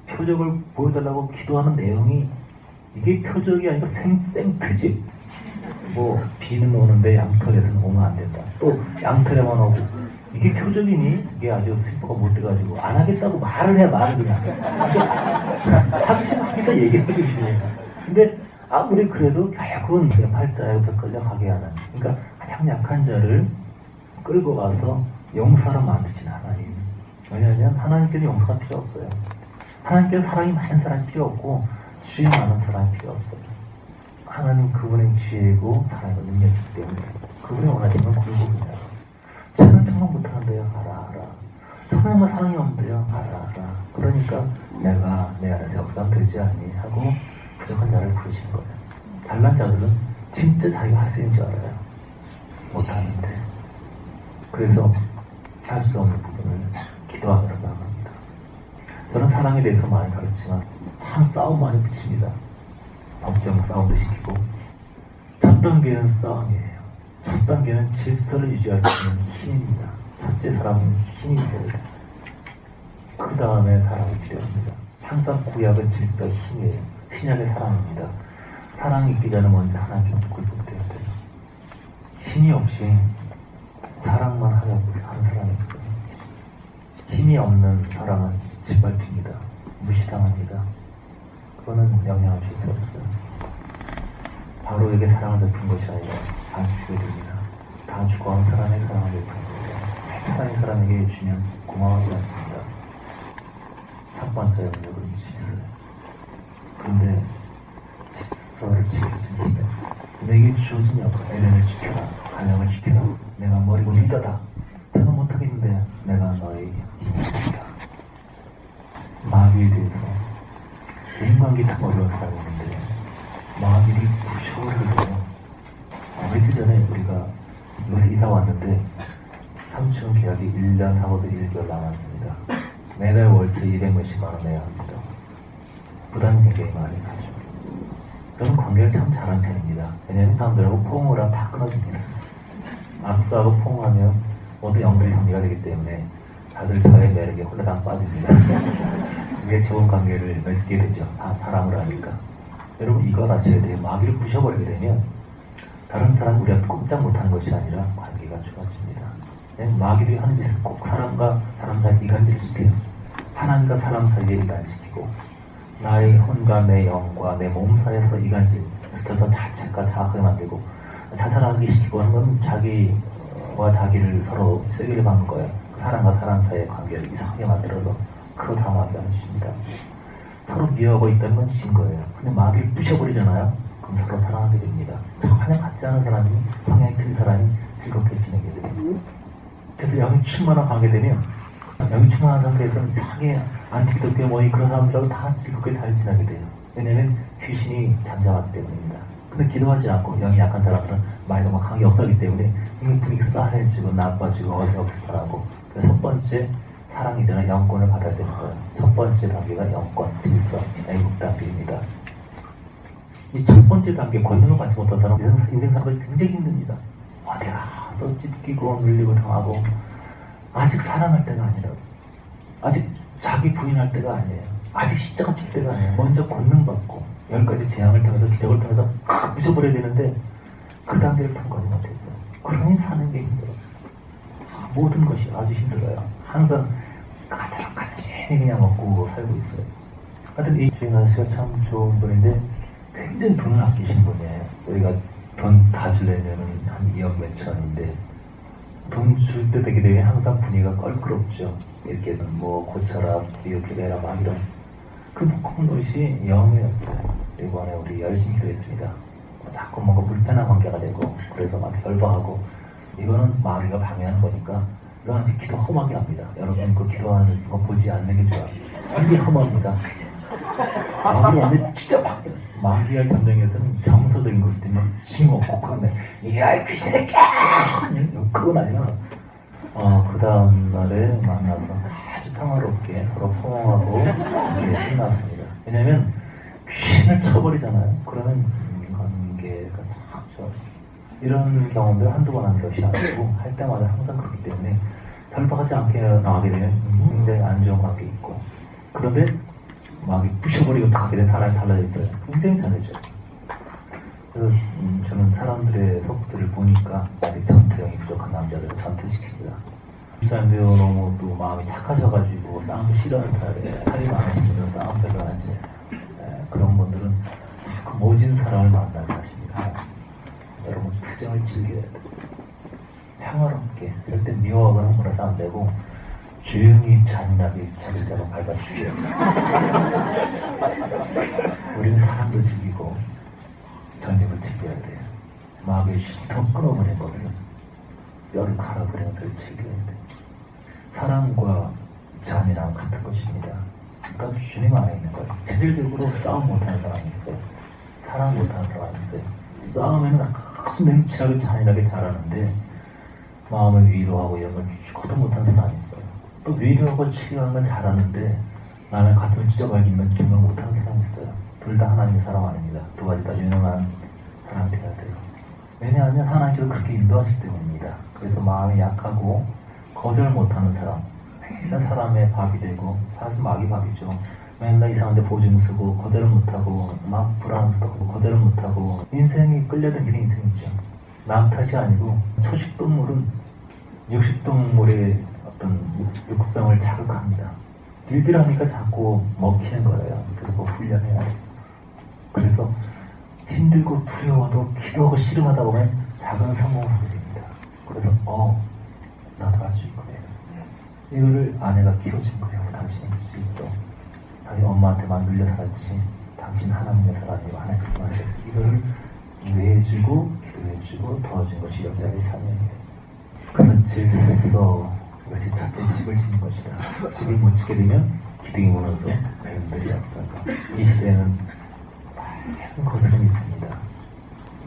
표적을 보여달라고 기도하는 내용이 이게 표적이 아니라 생트집. 뭐 비는 오는데 양털에서는 오면 안 된다. 또 양털에만 오고 이게 표적이니? 이게 아주 슬퍼가 못 돼가지고 안 하겠다고 말을 해 말을 그냥 하기 싫으니까 얘기를 해주시네요. 근데 아무리 그래도 결국은 그냥 팔자에부터 끌려가게 하는 그러니까 가장 약한 자를 끌고 와서 용사로 만드신 하나님. 왜냐하면 하나님께는 용서가 필요 없어요. 하나님께는 사람이 많은 사람이 필요 없고 주인 많은 사람이 필요 없어요. 하나님 그분의 지혜고 사랑과 능력이기 때문에 그분이 원하시는 굴복이다. 쟤는 정말 못하는데요. 알아. 정말 사랑이 없는데요. 알아. 그러니까 내가 내 안에서 역사는 되지 않니 하고 부족한 자를 부르시는 거예요. 잘난 자들은 진짜 자기가 할 수 있는 줄 알아요. 못하는데. 그래서 할 수 없는 부분을 기도하면서 나갑니다. 저는 사랑에 대해서 많이 가르치지만 참 싸움 많이 붙입니다. 법정 싸움도 시키고 첫 단계는 싸움이에요. 첫 단계는 질서를 유지할 수 있는 힘입니다. 첫째 사람은 힘이 있어야 돼요. 그 다음에 사랑이 필요합니다. 항상 구약은 질서 힘이에요. 신약의 사랑입니다. 사랑이 있기 전에 먼저 하나님 좀 굴복되어야 돼요. 힘이 없이 사랑만 하려고 하는 사람이 있어요. 힘이 없는 사랑은 짓밟힙니다. 무시당합니다. 그거는 영향을 줄 수 없어요. 바로에게 사랑을 베푼 것이 아니라 다 주게 됩니다. 다 죽어가는 사람의 사랑을 베푼 겁니다. 사랑의 사람에게 주면 고마워하지 않습니다. 첫 번째 영역은 질서예요. 그런데 질서를 지켜주시면 내게 주어진 역할, 에덴을 지켜라, 가정을 지켜라. 내가 머리고 리더다. 저는 못하겠는데 내가 너의 힘이다. 마귀에 대해서 인간관계 참 어려운 사람이 있는데 마귀를 부셔버리거든요. 며칠 전에 우리가 이곳에 이사 왔는데 3층 계약이 1년 하고도 1개월 남았습니다. 매달 월세 200몇십만원 내야 합니다. 부담이 굉장히 많이 가죠. 저는 관계를 참 잘하는 편입니다. 왜냐하면 사람들하고 포옹을 하면 다 끊어집니다. 악수하고 포옹하면 모두 영들이 정리가 되기 때문에 다들 저의 매력에 홀라당 빠집니다. 이게 좋은 관계를 맺게 되죠. 다 사랑을 하니까. 여러분 이걸 아셔야 돼요. 마귀를 부셔버리게 되면 다른 사람 우리한테 꼼짝 못하는 것이 아니라 관계가 좋아집니다. 마귀들이 하는 짓은 꼭 사람과 사람 사이에 이간질을 시켜요. 하나님과 사람 사이에 이간시키고 나의 혼과 내 영과 내 몸 사이에서 이간질 시켜서 자책과 자학을 만들고 자살하기 시키고 하는 건 자기와 자기를 서로 세게를 받는 거예요. 사람과 사람 사이의 관계를 이상하게 만들어서 그거 다 마귀가 하십니다. 서로 미워하고 있다는 건 진 거예요. 근데 마귀를 부셔버리잖아요. 그럼 서로 사랑하게 됩니다. 성향 같지 않은 사람이 성향이 틀린 사람이 즐겁게 지내게 돼요. 그래서 영이 충만한 관계 되면 영이 충만한 상태에서는 이상하게 안티기독교 뭐이 그런 사람들하고 다 즐겁게 잘 지내게 돼요. 왜냐면 귀신이 잠잠하기 때문입니다. 근데 기도하지 않고 영이 약한 사람들은 말도 막 강하게 없어지기 때문에 이미 분위기 싸해지고 나빠지고 어색하고 그래서 첫 번째 사랑이 되는 영권을 받아야 되는 거예요. 첫 번째 단계가 영권, 질서, 애국 단계입니다. 이 첫 번째 단계 권능을 받지 못한 사람은 인생 살아가기 굉장히 힘듭니다. 어디가 또 찢기고 눌리고 당하고 아직 사랑할 때가 아니라 아직 자기 부인할 때가 아니에요. 아직 십자가 칠 때가 아니에요. 먼저 권능 받고 10가지 재앙을 통해서 기적을 통해서 부숴버려야 되는데 그 단계를 통과하지 못했어요. 그러니 사는 게 힘들어요. 모든 것이 아주 힘들어요. 항상 가득같이 그냥 먹고 살고 있어요. 하여튼 이 주인 아저씨가 참 좋은 분인데 굉장히 돈을 아끼신 분이에요. 우리가 돈 다 주려면은 한 2억 몇천인데 돈 줄 때 되게 되면 항상 분위기가 껄끄럽죠. 이렇게 뭐 고쳐라, 이렇게 내라 막 이런 그 큰 것이 영이었어요. 이번에 우리 열심히 기도했습니다. 자꾸 뭔가 불편한 관계가 되고 그래서 막 결박하고 이거는 마귀가 방해하는 거니까 이거는 기도 험하게 합니다. 여러분 그 기도하는 거 보지 않는 게 좋아요. 이게 험합니다. 마귀한테 진짜 마귀와 전쟁에서는 정서적인 것이 되면 징어 kok하면 이야 이 귀신 새끼야 그건 아니라 그 다음 날에 만나서 아주 평화롭게 서로 포옹하고 이렇게 끝났습니다. 왜냐면 귀신을 쳐버리잖아요. 그러면 관계가 참 좋아요. 이런 경험들 한두 번 한 것이 아니고 할 때마다 항상 그렇기 때문에 결박하지 않게 나가게 되면 굉장히 안 좋은 관계 있고 그런데 막 부셔버리고 가게 된 사람이 달라져 있어요. 굉장히 잘해줘요. 그래서 저는 사람들의 속들을 보니까 아직 전투형이 부족한 남자들을 전투시킵니다. 집사님들 너무 또 마음이 착하셔가지고 싸움 싫어하는 사람에 살이 많으신 분은 싸움 별로 안 하지. 그런 분들은 그 모진 사람을 만나게 하십니다. 여러분 투정을 즐겨야 돼요. 평화롭게 절대 미워하거나 뭐라서 안 되고 조용히 잔인하게 자글자글 밟아주세요. 우리는 사람도 즐기고 전쟁을 즐겨야 돼요. 마귀의 신통 끊어버린 것을 뼈를 갈아버리는 것을 즐겨야 돼요. 사랑과 잔이랑 같은 것입니다. 그러니까 주님 안에 있는 거예요. 체질적으로 싸움 못하는 사람이 있어요. 사랑 못하는 사람이 있어요. 싸움에는 아주 냉철하게 잔인하게 잘하는데 마음을 위로하고 영을 주고도 못하는 사람이 있어요. 또 위로하고 치료하는 건 잘하는데 나는 가슴을 찢어버리면 정말 못하는 사람이 있어요. 둘 다 하나님의 사람 아닙니다. 두 가지 다 유능한 사람이 되어야 돼요. 왜냐하면 하나님께서 그렇게 인도하시기 때문입니다. 그래서 마음이 약하고 거절 못하는 사람, 맨날 사람의 밥이 되고 사실 마귀 밥이죠. 맨날 이상한데 보증 쓰고 거절을 못하고 막 불안하고 거절을 못하고 인생이 끌려다니는 인생이죠. 남 탓이 아니고 초식동물은 육식동물의 어떤 육성을 자극합니다. 일비라니까 자꾸 먹히는 거예요. 그리고 훈련해야지. 그래서 힘들고 두려워도 기도하고 씨름하다 보면 작은 성공을 하게 됩니다. 그래서 나도 할 수 있거든요. 이거를 아내가 키워준 거예요. 당신이 할 수 있어. 자기 엄마한테만 눌려 살았지. 당신 하나님의 사람이고 하나님의 말했어. 이거를 이해해주고 기도해주고 도와준 것이 여자의 사명이에요. 그래서 질서, 이것이 첫째 집을 짓는 것이다. 집을 못 짓게 되면 기둥이 무너져 배움들이 없어서 이 시대에는 많은 거스름이 있습니다.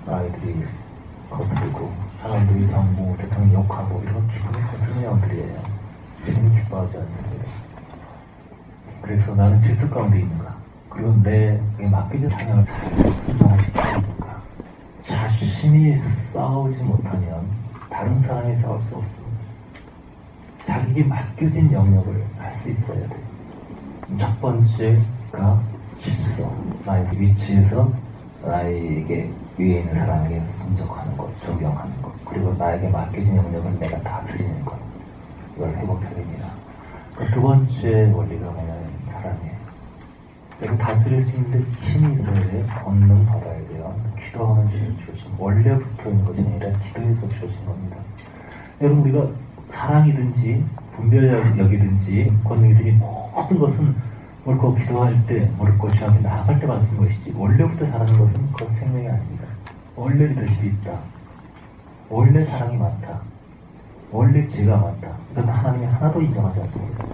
아이들이 거스르고 사람들이 정부, 대통령 욕하고 이런 기분이 거스르는 영들이에요. 주님이 기뻐하지 않습니다. 그래서 나는 질서 가운데 있는가? 그리고 내게 맡겨진 사명을 잘 순종하시게 하는가? 자신이 싸우지 못하면 다른 사람이 싸울 수 없습니다. 자기에게 맡겨진 영역을 할 수 있어야 돼요. 첫 번째가 질서. 나의 위치에서 나에게 위에 있는 사람에게 순종하는 것, 존경하는 것, 그리고 나에게 맡겨진 영역을 내가 다스리는 것. 이걸 회복해야 됩니다. 두 번째 원리가 뭐냐면 사랑이에요. 내가 다스릴 수 있는 힘이 있어야 돼요. 권능 받아야 돼요. 기도하는 힘을 주어진 원래부터 있는 것이 아니라 기도에서 주어진 겁니다. 여러분 우리가 사랑이든지 분별력이든지 권능이든지 모든 것은 옳고 기도할 때 옳고 중요하게 나아갈 때 받는 것이지 원래부터 잘하는 것은 그건 생명이 아닙니다. 원래 리더십이 있다. 원래 사랑이 많다. 원래 지혜가 많다. 이건 하나님이 하나도 인정하지 않습니다.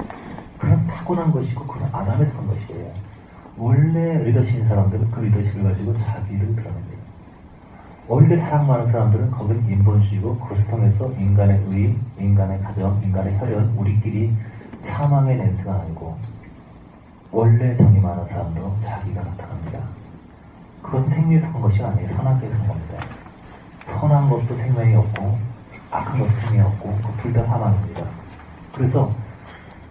그건 타고난 것이고 그건 아담에서 온 것이에요. 원래 리더십인 사람들은 그 리더십을 가지고 자기를 드러냅니다. 원래 사랑 많은 사람들은 거기는 인본주의고 그것을 통해서 인간의 의, 인간의 가정, 인간의 혈연, 우리끼리 사망의 냄새가 아니고 원래 정이 많은 사람도 자기가 나타납니다. 그것은 생명에서 온 것이 아니에요. 선악에서 온 겁니다. 선한 것도 생명이 없고 악한 것도 생명이 없고 둘 다 사망입니다. 그래서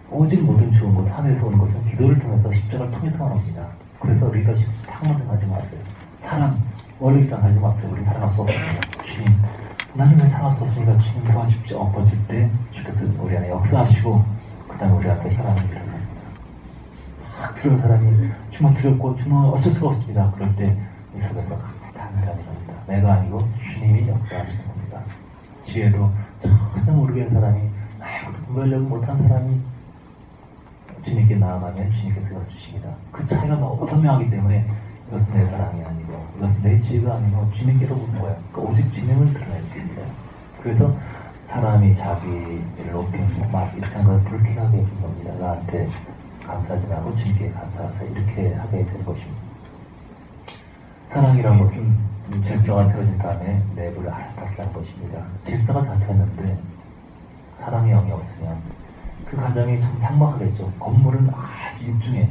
오직 모든 좋은 것, 하늘에서 오는 것은 기도를 통해서 십자가를 통해서만 옵니다. 그래서 리더십 상관하지 마세요. 사랑, 원래 입장하지 마세요. 우리 사랑할 수 없습니다. 주님, 나는 왜 사랑할 수 없으니까 주님 도와주십시오. 엎어질 때 주께서 우리 안에 역사하시고 그 다음에 우리한테 사랑을 일어납니다. 두려운 사람이 주만 두렵고 주는 어쩔 수가 없습니다. 그럴 때 이 속에서 단단히 겁니다. 내가 아니고 주님이 역사하시는 겁니다. 지혜도 전혀 모르게 한 사람이 분별력을 못한 사람이 주님께 나아가면 주님께서 열어주십니다. 그 차이가 너무 선명하기 때문에 이것은 내 사랑이 아니고 이것은 내 지혜가 아니고 주님께서 보는 거예요. 그러니까 오직 주님을 드러낼 수 있어요. 그래서 사람이 자기를 높이고 막 이렇게 하는 걸 불쾌하게 해준 겁니다. 나한테 감사하지 말고 주님께 감사하세요. 이렇게 하게 되는 것입니다. 사랑이란 것은 질서가 세워진 다음에 내부를 아름답게 하는 것입니다. 질서가 잡혔는데 사랑의 영이 없으면 그 가정이 참 삭막하겠죠. 건물은 아주 육중해.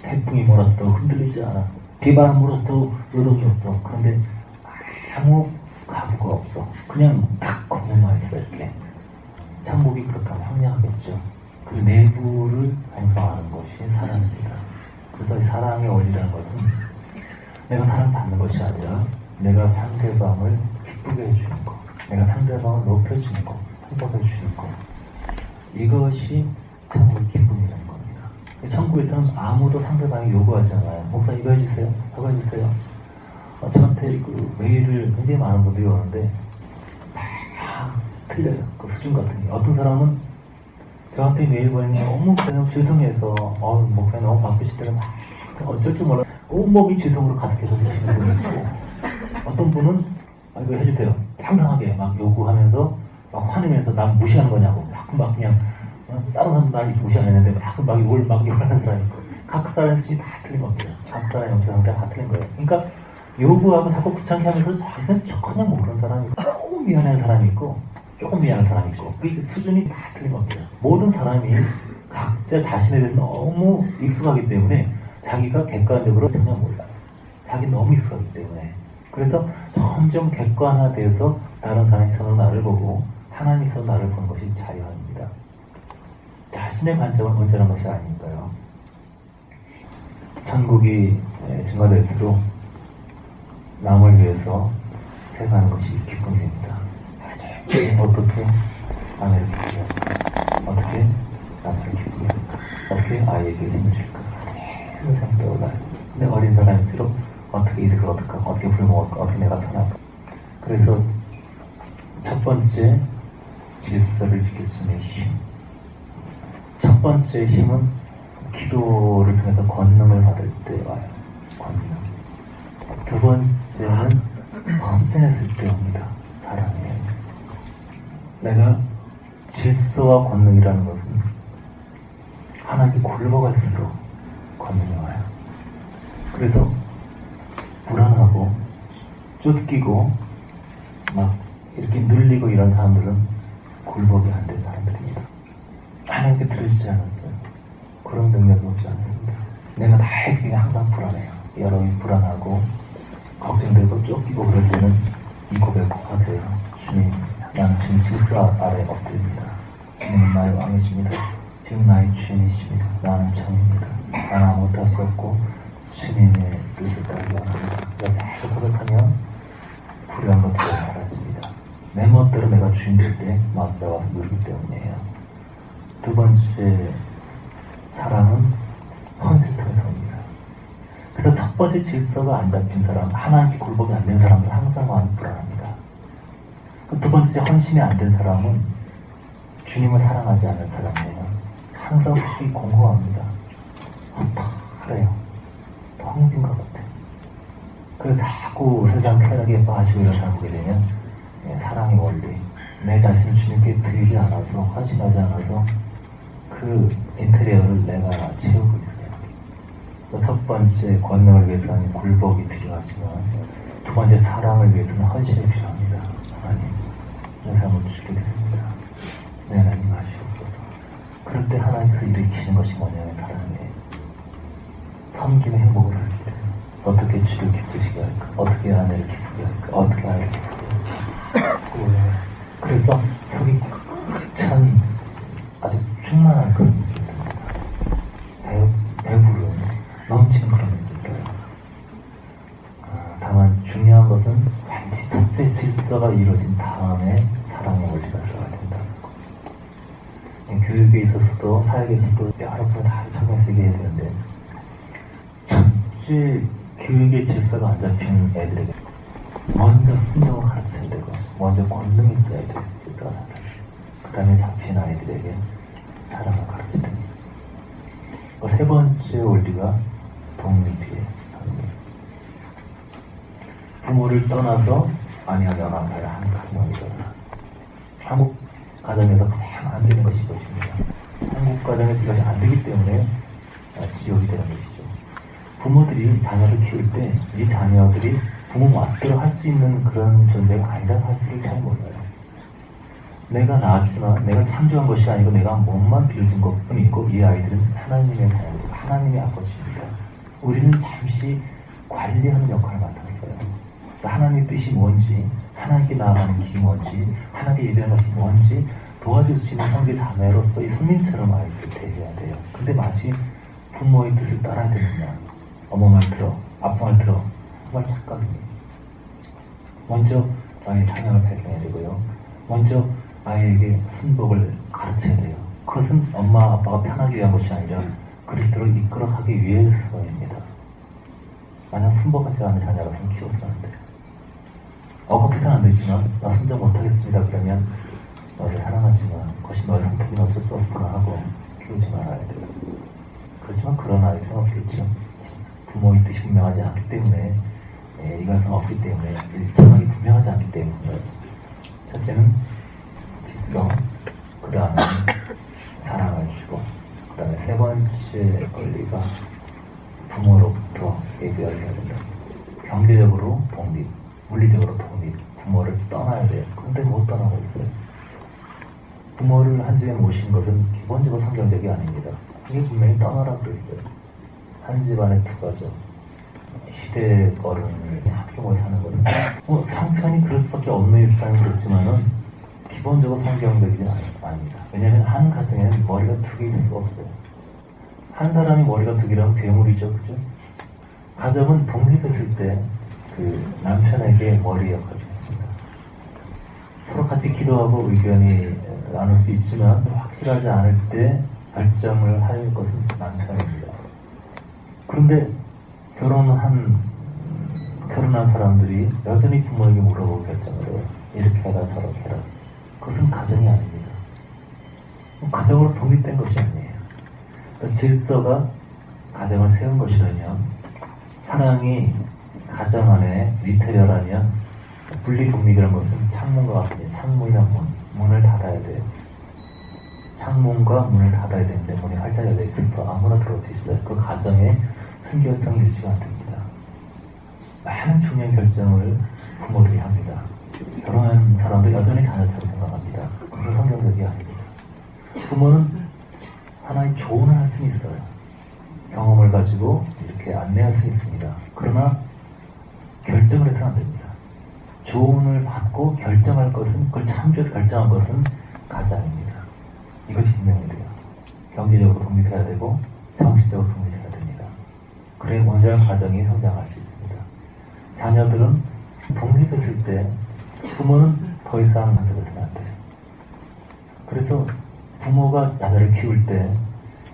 태풍이 몰아도 흔들리지 않아. 비바람 불어도 요동이 없어. 그런데 아무 가구가 없어. 그냥 딱 건물만 있어. 이렇게 천국이 그렇다면 황량하겠죠. 그 내부를 완성하는 것이 사랑입니다. 그래서 이 사랑의 원리라는 것은 내가 사랑받는 것이 아니라 내가 상대방을 기쁘게 해주는 것, 내가 상대방을 높여주는 것, 행복해주는 것, 이것이 천국의 기쁨이라는 겁니다. 천국에서는 아무도 상대방이 요구하지 않아요. 목사 이거 해주세요, 저거 해주세요. 저한테 그 메일을 굉장히 많은 분들이 오는데 다 틀려요. 그 수준 같은 게. 어떤 사람은 저한테 메일 보내면 너무 죄송해서 목사님 너무 바쁘실 때는 어쩔 줄 몰라 온몸이 죄송으로 가득해서 하시는 분이 있고 어떤 분은 이거 해주세요. 당당하게 막 요구하면서 막 화내면서 남 무시하는 거냐고 막 그냥 다른 사람 날 무시하는데 막 욕하는 사람이 있고 각 사람의 수준이 다 틀린 겁니다. 각 사람의 영적 상태가 다 틀린 거예요. 그러니까 요구하고 자꾸 귀찮게 하면서 자기는 전혀 모르는 사람이 있고 조금 미안한 사람이 있고 조금 미안한 사람이 있고 그 수준이 다 틀린 겁니다. 모든 사람이 각자 자신에 대해서 너무 익숙하기 때문에 자기가 객관적으로 전혀 몰라요. 자기 너무 익숙하기 때문에. 그래서 점점 객관화돼서 다른 사람이 서로 나를 보고 하나님이 서로 나를 보는 것이 자유합니다. 자신의 관점을 본전한 것이 아니니까요. 천국이 증가될수록 남을 위해서 생각하는 것이 기쁨입니다. 어떻게 남을 기쁘게 할까? 어떻게 남을 기쁘게 할까? 어떻게 아이에게 힘을 줄까? 계속 생각이 올라요. 근데 어린 사람일수록 어떻게 이득을 얻을까? 어떻게 불먹을까? 어떻게 내가 편할까? 그래서 첫 번째 질서를 지킬 수 있는 힘. 첫 번째 힘은 기도를 통해서 권능을 받을 때 와요. 권능. 두 번째는 헌신했을 때 옵니다. 사랑이에요. 내가 질서와 권능이라는 것은 하나님께 굴러갈수록 권능이 와요. 그래서 불안하고 쫓기고 막 이렇게 눌리고 이런 사람들은 굴복이 안 된 사람들입니다. 하나님께 들으시지 않았어요. 그런 능력이 없지 않습니다. 내가 다 해결이 항상 불안해요. 여러분이 불안하고 걱정되고 쫓기고 그럴 때는 이 고백 꼭 하세요. 주님, 나는 지금 질서 아래 엎드립니다. 주님은 나의 왕이십니다. 지금 나의 주인이십니다. 나는 정입니다. 나는 아무것도 할 수 없고 주님의 뜻을 따르기 원합니다. 이렇게 고백하면 불안한 것들이 사라집니다. 내 멋대로 내가 주인 될 때 마음에 와서 누리기 때문이에요. 두 번째 사랑은 헌신 통해서 옵니다. 그래서 첫 번째 질서가 안 잡힌 사람, 하나님께 굴복이 안 된 사람은 항상 마음이 불안합니다. 그 두 번째 헌신이 안 된 사람은 주님을 사랑하지 않는 사람이에요. 항상 속이 공허합니다. 허탈해요. 텅 빈 것 같아요. 그래서 자꾸 세상 쾌락에 빠지고 이런 사람 보게 되면 사랑의 원리, 내 자신을 주님께 드리지 않아서, 헌신하지 않아서 그 인테리어를 내가 채우고 있어요. 첫 번째 권능을 위해서는 굴복이 필요하지만 두 번째 사랑을 위해서는 헌신이 필요합니다. 하나님, 내 삶을 지키겠습니다. 내 하나님 하시옵소서. 그럴 때 하나님께서 일으키신 것이 뭐냐면 사랑이에요. 섬김의 행복을 할 때 어떻게 주를 기쁘시게 할까? 어떻게 아내를 기쁘게 할까? 어떻게 아이를 기쁘게 할까? 그래서 속이 참 아주 충만한 그런 느낌입니다. 배부른 넘치는 그런 느낌이에요. 다만 중요한 것은 반드시 첫째 질서가 이루어진 다음에 사랑의 원리가 들어가야 된다는 거. 교육에 있어서도 사역에 있어서도 여러 번 다 적용해서 얘기해야 되는데 첫째 교육의 질서가 안 잡힌 애들에게 먼저 순종을 가르쳐야 되고 먼저 권능이 있어야 돼요. 질서가 잡혀요. 그 다음에 잡힌 아이들에게 사랑을 가르쳐야 됩니다. 세 번째 원리가 독립이에요. 부모를 떠나서 아니하게 연합하여 한 가정이거나 한국 가정에서 그냥 안 되는 것이 것입니다. 한국 가정에서 이것이 안 되기 때문에 지옥이 되는 것이죠. 부모들이 자녀를 키울 때 이 자녀들이 부모 멋대로 할 수 있는 그런 존재가 아니라는 사실을 잘 몰라요. 내가 낳았지만 내가 창조한 것이 아니고 내가 몸만 빌어준 것뿐이고 이 아이들은 하나님의 자녀이고 하나님의 아버지입니다. 우리는 잠시 관리하는 역할을 맡았어요. 하나님의 뜻이 뭔지, 하나님께 나아가는 길이 뭔지, 하나님께 예배하는 것이 뭔지 도와줄 수 있는 형제 자매로서 이 손님처럼 아이들을 대해야 돼요. 근데 마치 부모의 뜻을 따라야 되느냐, 어머 말 들어, 아빠 말 들어, 정말 착각입니다. 먼저 아이의 찬양을 발견해야 되고요. 먼저 아이에게 순복을 가르쳐야 돼요. 그것은 엄마 아빠가 편하기 위한 것이 아니라 그리스도를 이끌어가기 위해서입니다. 만약 순복하지 않은 자녀가 좀 키워서는 안 돼요. 억압해서는 안 되지만 나 순종 못하겠습니다. 그러면 너를 사랑하지만 그것이 너의 선택이 어쩔 수 없구나 하고 키우지 말아야 돼요. 그렇지만 그런 아이들은 없겠죠. 부모의 뜻이 분명하지 않기 때문에 일관성 없기 때문에 일정하게 분명하지 않기 때문에 첫째는 질서, 그 다음에 사랑을 주고, 그 다음에 세 번째 권리가 부모로부터 예배를 해야 된다. 경제적으로 독립, 물리적으로 독립, 부모를 떠나야 돼요. 그런데 못 떠나고 있어요. 부모를 한 집에 모신 것은 기본적으로 성경적이 아닙니다. 이게 분명히 떠나라고 그랬어요. 한 집안의 특가죠. 시대 어른이 학교에 사는 것은 상편이 그럴 수밖에 없는 일상이 그렇지만은 기본적으로 성경적이지 아닙니다. 왜냐하면 한 가정에는 머리가 두 개 있을 수가 없어요. 한 사람이 머리가 두 개라면 괴물이죠, 그죠? 가정은 독립했을 때 그 남편에게 머리 역할을 했습니다. 서로 같이 기도하고 의견이 나눌 수 있지만 확실하지 않을 때 결정을 할 것은 남편입니다. 그런데 결혼한 사람들이 여전히 부모에게 물어보고 결정을 해요. 이렇게 해라 저렇게 해라. 그것은 가정이 아닙니다. 가정으로 독립된 것이 아니에요. 그러니까 질서가 가정을 세운 것이라면, 사랑이 가정 안에 리테리어라면, 분리 독립이라는 것은 창문과 같은 창문이나 문을 닫아야 돼요. 창문과 문을 닫아야 되는데 문이 활짝 열려 있어서 아무나 들어올 수 있어요. 그 가정의 순결성이 유지가 안 됩니다. 많은 중요한 결정을 부모들이 합니다. 결혼한 사람도 여전히 자녀처럼 생각합니다. 그건 성경적이 아닙니다. 부모는 하나의 조언을 할 수 있어요. 경험을 가지고 이렇게 안내할 수 있습니다. 그러나 결정을 해서는 안 됩니다. 조언을 받고 결정할 것은, 그걸 참조해서 결정한 것은 가장입니다. 이것이 분명히 돼요. 경제적으로 독립해야 되고 정신적으로 독립해야 됩니다. 그래야 온전한 가정이 성장할 수 있습니다. 자녀들은 독립했을 때 부모는 더 이상 만들어서는 안 돼요. 그래서 부모가 자녀를 키울 때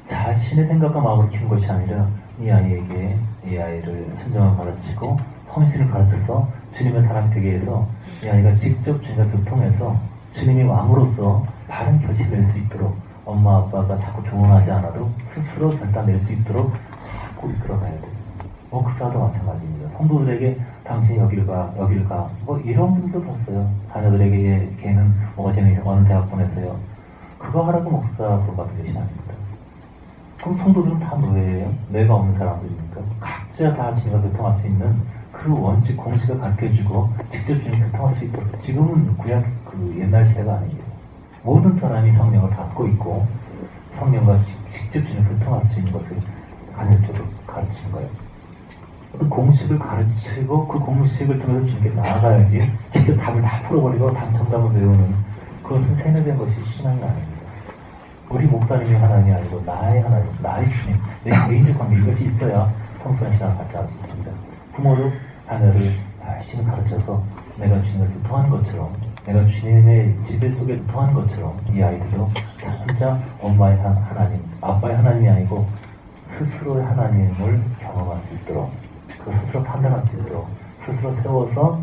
자신의 생각과 마음으로 키운 것이 아니라 이 아이에게 이 아이를 순정을 가르치고 헌신을 가르쳐서 주님의 사람 되게 해서 이 아이가 직접 주님과 교통해서 주님이 왕으로서 바른 결심을 낼 수 있도록, 엄마 아빠가 자꾸 조언하지 않아도 스스로 결단 낼 수 있도록 자꾸 이끌어가야 돼요. 목사도 마찬가지입니다. 성도들에게 당신이 여길 가 뭐 이런 분도 봤어요. 자녀들에게 걔는 뭐가 재미있어, 어느 대학 보내세요. 그거 하라고 목사 부르받은 것이 아닙니다. 그럼 성도들은 다 노예예요? 뇌가 없는 사람들입니까? 각자 다 주님과 교통할 수 있는 그 원칙 공식을 가르쳐주고 직접 주님 교통할 수 있도록. 지금은 구약 그 옛날 시대가 아니에요. 모든 사람이 성령을 받고 있고 성령과 직접 주님 교통할 수 있는 것을 간접적으로 가르치는 거예요. 어떤 공식을 가르치고 그 공식을 통해서 주님께 나아가야지 직접 답을 다 풀어버리고 답정답을 외우는, 그것은 세뇌된 것이 신앙이 아닙니다. 우리 목사님이 하나님이 아니고 나의 하나님, 나의 주님, 내 개인적 관계, 이것이 있어야 성숙한 신앙을 발전할 수 있습니다. 부모도 자녀를 열심히 가르쳐서 내가 주님을 교통하는 것처럼, 내가 주님의 지배 속에 교통하는 것처럼 이 아이들도 혼자 엄마의 하나님, 아빠의 하나님이 아니고 스스로의 하나님을 경험할 수 있도록, 그 스스로 판단할 수 있도록, 스스로 세워서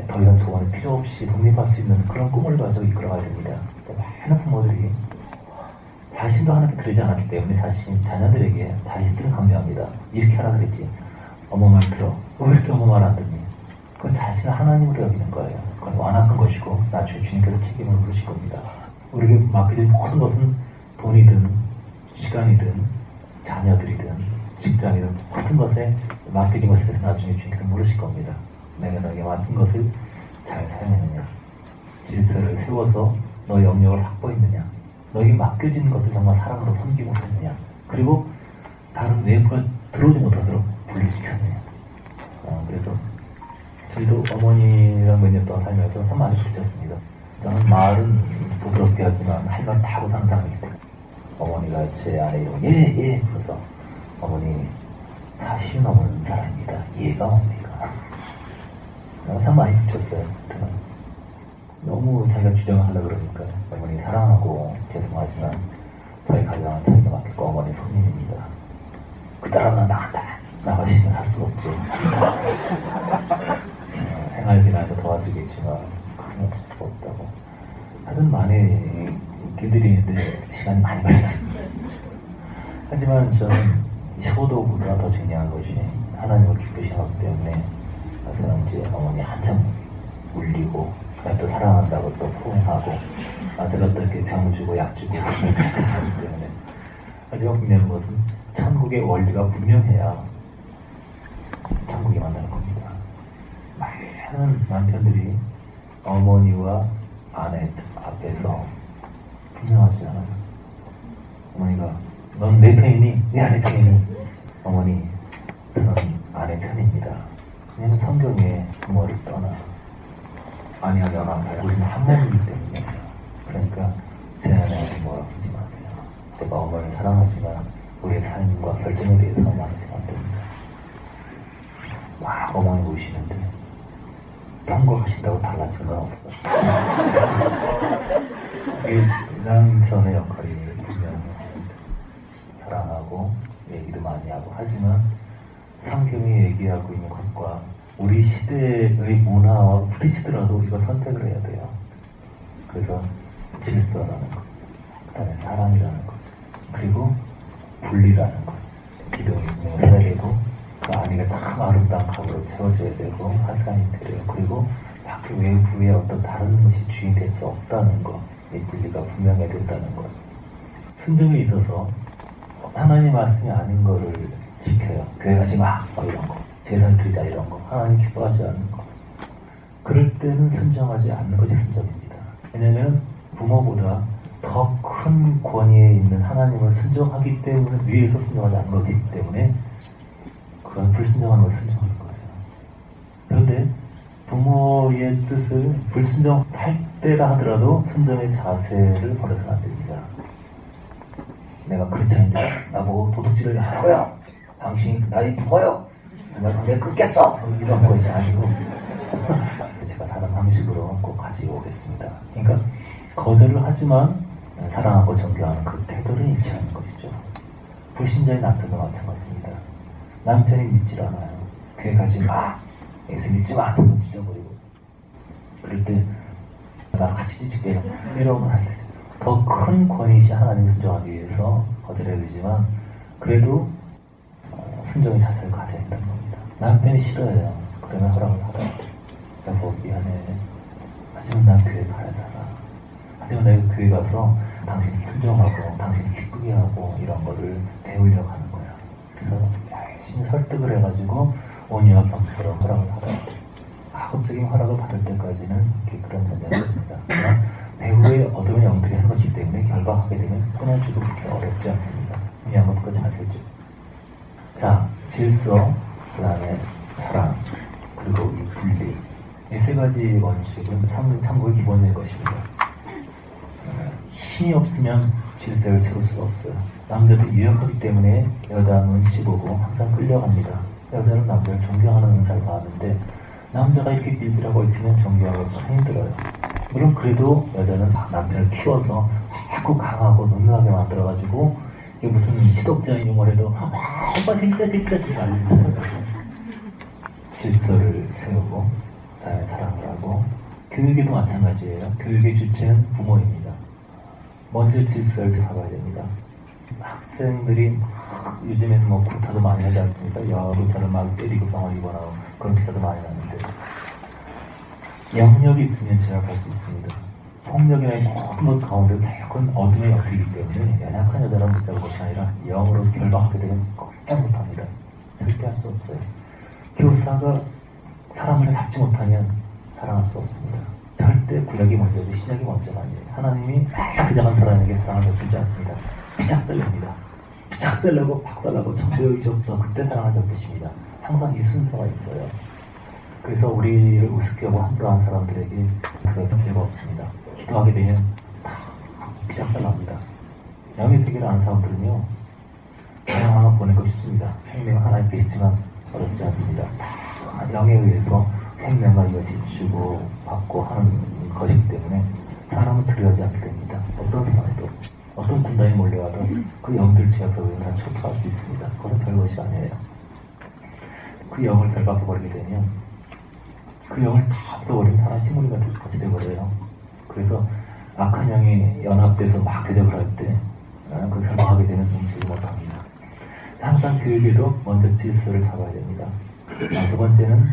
더 이상 조언이 필요 없이 독립할 수 있는 그런 꿈을 가지고 이끌어가야 됩니다. 많은 부모들이 자신도 하나님께 드리지 않았기 때문에 자녀들에게 자신들은 강요합니다. 이렇게 하라 그랬지. 어머 말 들어. 왜 이렇게 어머 말 안 듣니? 그건 자신을 하나님으로 여기는 거예요. 그건 완악한 것이고 나중에 주님께서 책임을 물으실 겁니다. 우리에게 맡겨진 모든 것은 돈이든 시간이든 자녀들이든 직장이든 모든 것에 맡겨진 것에 대해서 나중에 주님께서 물으실 겁니다. 내가 너에게 맡긴 것을 잘 사용했느냐? 질서를 세워서 너의 영역을 확보했느냐? 너에게 맡겨진 것을 정말 사랑으로 섬기고 했느냐? 그리고 다른 외부가 들어오지 못하도록 분리시켰느냐? 그래서 저희도 어머니랑 몇 년 동안 살면서 참 많이 부딪혔습니다. 저는 말은 부드럽게 하지만 할 말 다 하고 사는 사람이기 때문에 어머니가 제 아내 이러고 예 그래서 어머니 40이 넘은 사람입니다. 얘가 뭡니까? 참 많이 부딪혔어요. 너무 자기가 주장하려고 그러니까 어머니 사랑하고 죄송하지만 저희 가정은 자기가 맡겼고 어머니 손님입니다. 그 따라만 나간다. 나가시면 할 수 없죠. 생활비나서 도와주겠지만 그건 없을 수가 없다고. 하여튼 많이 길들이는데 시간이 많이 걸렸습니다. 하지만 저는 효도보다 더 중요한 것이 하나님을 기쁘시기 때문에 그래서 이제 어머니 한참 울리고, 또 사랑한다고 또 포옹하고, 제가 또 이렇게 병 주고 약 주고 하기 때문에. 하지만 분명한 것은 천국의 원리가 분명해야 천국에 만나는 겁니다. 많은 남편들이 어머니와 아내 앞에서 분명하지 않아요. 어머니가 넌 내 편이니? 내 아내 편이니? 어머니, 저는 아내 편입니다. 왜냐면 성경에 부모를 떠나 아내와 연합하여 우리는 한 몸이기 때문에. 그러니까 제 아내한테 뭐라고 하지 마세요. 내가 어머니를 사랑하지만 우리의 삶과 결정에 대해서 말하시면 안 됩니다. 막 어머니 모시는데 통과하신다고 달라진 건 없어요. 이게 남편의 역할이 분명합니다. 사랑하고 얘기도 많이 하고, 하지만 성경이 얘기하고 있는 것과 우리 시대의 문화와 부딪히더라도 우리가 선택을 해야 돼요. 그래서 질서라는 것, 그 다음에 사랑이라는 것, 그리고 분리라는 것, 기도에 있는 되고, 그 아내가 참 아름다운 값으로 채워줘야 되고, 하사인 되래요. 그리고 밖에 외부의 어떤 다른 것이 주인이 될 수 없다는 것, 이 분리가 분명해야 된다는 것. 순종에 있어서 하나님 말씀이 아닌 거를 지켜요. 교회 가지 마, 이런 거. 재산 드리자, 이런 거. 하나님 기뻐하지 않는 거. 그럴 때는 순종하지 않는 것이 순종입니다. 왜냐하면 부모보다 더 큰 권위에 있는 하나님을 순종하기 때문에, 위에서 순종하지 않는 것이기 때문에 그건 불순종하는 걸 순종하는 거예요. 그런데 부모의 뜻을 불순종할 때라 하더라도 순종의 자세를 버려서는 안 됩니다. 내가 그렇지 않은데 나보고 도둑질을 하라고요. 당신이 나이 부어요. 정말 관계 끊겠어. 이런 것이 아니고 제가 다른 방식으로 꼭 가지고 오겠습니다. 그러니까 거절을 하지만 사랑하고 존경하는 그 태도를 잃지 않는 것이죠. 불신자의 남편도 마찬가지입니다. 남편이 믿질 않아요. 교회 가지 마. 예수 믿지 마. 한번 찢어버리고. 그럴 때 나 같이 찢을게요. 이러면 안 되죠. 더 큰 권위시 하나님을 순종하기 위해서 거절해야 되지만, 그래도 순종의 자세를 가져야 된다는 겁니다. 남편이 싫어해요. 그러면 허락을 하라. 여보 미안해. 하지만 난 교회 가야 되나. 하지만 내가 교회 가서 당신이 순종하고 당신이 기쁘게 하고 이런 거를 배우려고 하는 거야. 그래서 열심히 설득을 해가지고 온유와 경처럼 허락을 하라. 가급적인 허락을 받을 때까지는 그런 전쟁을 합니다. 그러나 배우의 어둠의 영들이 하는 것이기 때문에 결박하게 되면 끊어주고 그렇게 어렵지 않습니다. 중요한 건 그것이 아시죠? 자, 질서, 그 다음에 사랑, 그리고 이 분리. 이 세 가지 원칙은 참고의 기본인 것입니다. 힘이 없으면 질서를 채울 수가 없어요. 남자도 유력하기 때문에 여자 눈치 보고 항상 끌려갑니다. 여자는 남자를 존경하는 은사를 받았는데 남자가 이렇게 빌빌하고 있으면 존경하기가 참 힘들어요. 물론 그래도 여자는 남편을 키워서 자꾸 강하고 능하게 만들어가지고 이게 무슨 시독자인 용어를 해도 오빠 진짜 알려주세요. 질서를 세우고 그다음에 사랑을 하고, 교육에도 마찬가지예요. 교육의 주체는 부모입니다. 먼저 질서를 잡아야 됩니다. 학생들이 요즘에는 뭐 구타도 많이 하지 않습니까? 여구타를 막 때리고 병을 입어나고 그런 기사도 많이 나는데, 영역이 있으면 제압할 수 있습니다. 폭력이나 모든 것 가운데 대학은 어둠의 역이기 때문에 연약한 여자를 붙잡을 것이 아니라 영으로 결박하게 되면 꼼짝 못합니다. 절대 할 수 없어요. 교사가 사람을 잡지 못하면 사랑할 수 없습니다. 절대 구약이 먼저지 신약이 먼저가 아니에요. 하나님이 부정한 사람에게 사랑을 베풀지 않습니다. 피작살냅니다. 피작살내고 박살나고 정도의 적서 그때 사랑하는 뜻입니다. 항상 이 순서가 있어요. 그래서 우리를 우습게 하고 함부로한 사람들에게 그럴 필요가 없습니다. 기도하게 되면 다 피작살납니다. 영의 세계를 아는 사람들은요, 그냥 하나 보내고 싶습니다. 생명은 하나님께 있지만 어렵지 않습니다. 영에 의해서 생명과 이것이 주고 받고 하는 것이기 때문에 사람은 두려워하지 않게 됩니다. 어떤 사람도 어떤 군단이 몰려와도 그 영들 제압에 다 초토할 수 있습니다. 그것은 별것이 아니에요. 그 영을 결박해버리게 되면 그 영을 다 없애버리면 사람 식물이 같이 돼버려요. 그래서 악한 영이 연합돼서 막 대적을 할 때 그 결박하게 되면 움직이지 못합니다. 항상 교육에도 먼저 질서를 잡아야 됩니다. 두 번째는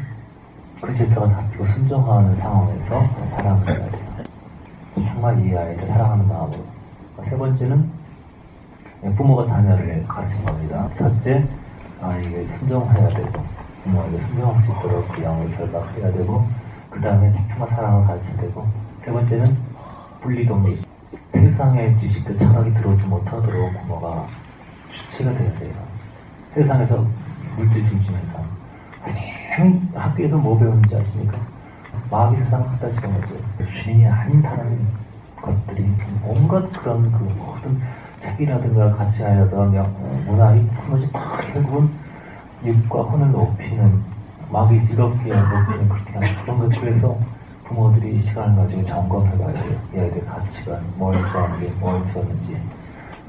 그 질서가 잡히고 순종하는 상황에서 사랑을 해야 돼요. 정말 이 아이를 사랑하는 마음으로. 세 번째는 부모가 자녀를 가르친 겁니다. 첫째, 아이에게 순종해야 되고 부모에게 순종할 수 있도록 그 영을 결박해야 되고, 그 다음에 정말 사랑을 가르쳐야 되고, 세 번째는 분리독립. 세상의 지식과 철학이 들어오지 못하도록 부모가 주체가 돼야 돼요. 세상에서 물질 중심의 삶. 학교에서 뭐 배우는지 아십니까? 마귀 세상을 갖다 집어넣죠. 주인이 아닌 다른 것들이 온갖 그런 그 모든 책이라든가 가치하여든 문화의 그것이 다 결국은 육과 혼을 높이는, 마귀 즐겁게 높이는 그렇게 하는 그런 것들에서 부모들이 시간을 가지고 점검해봐야 돼요. 얘들 가치관, 뭘 좋아하는지, 뭘 좋아하는지.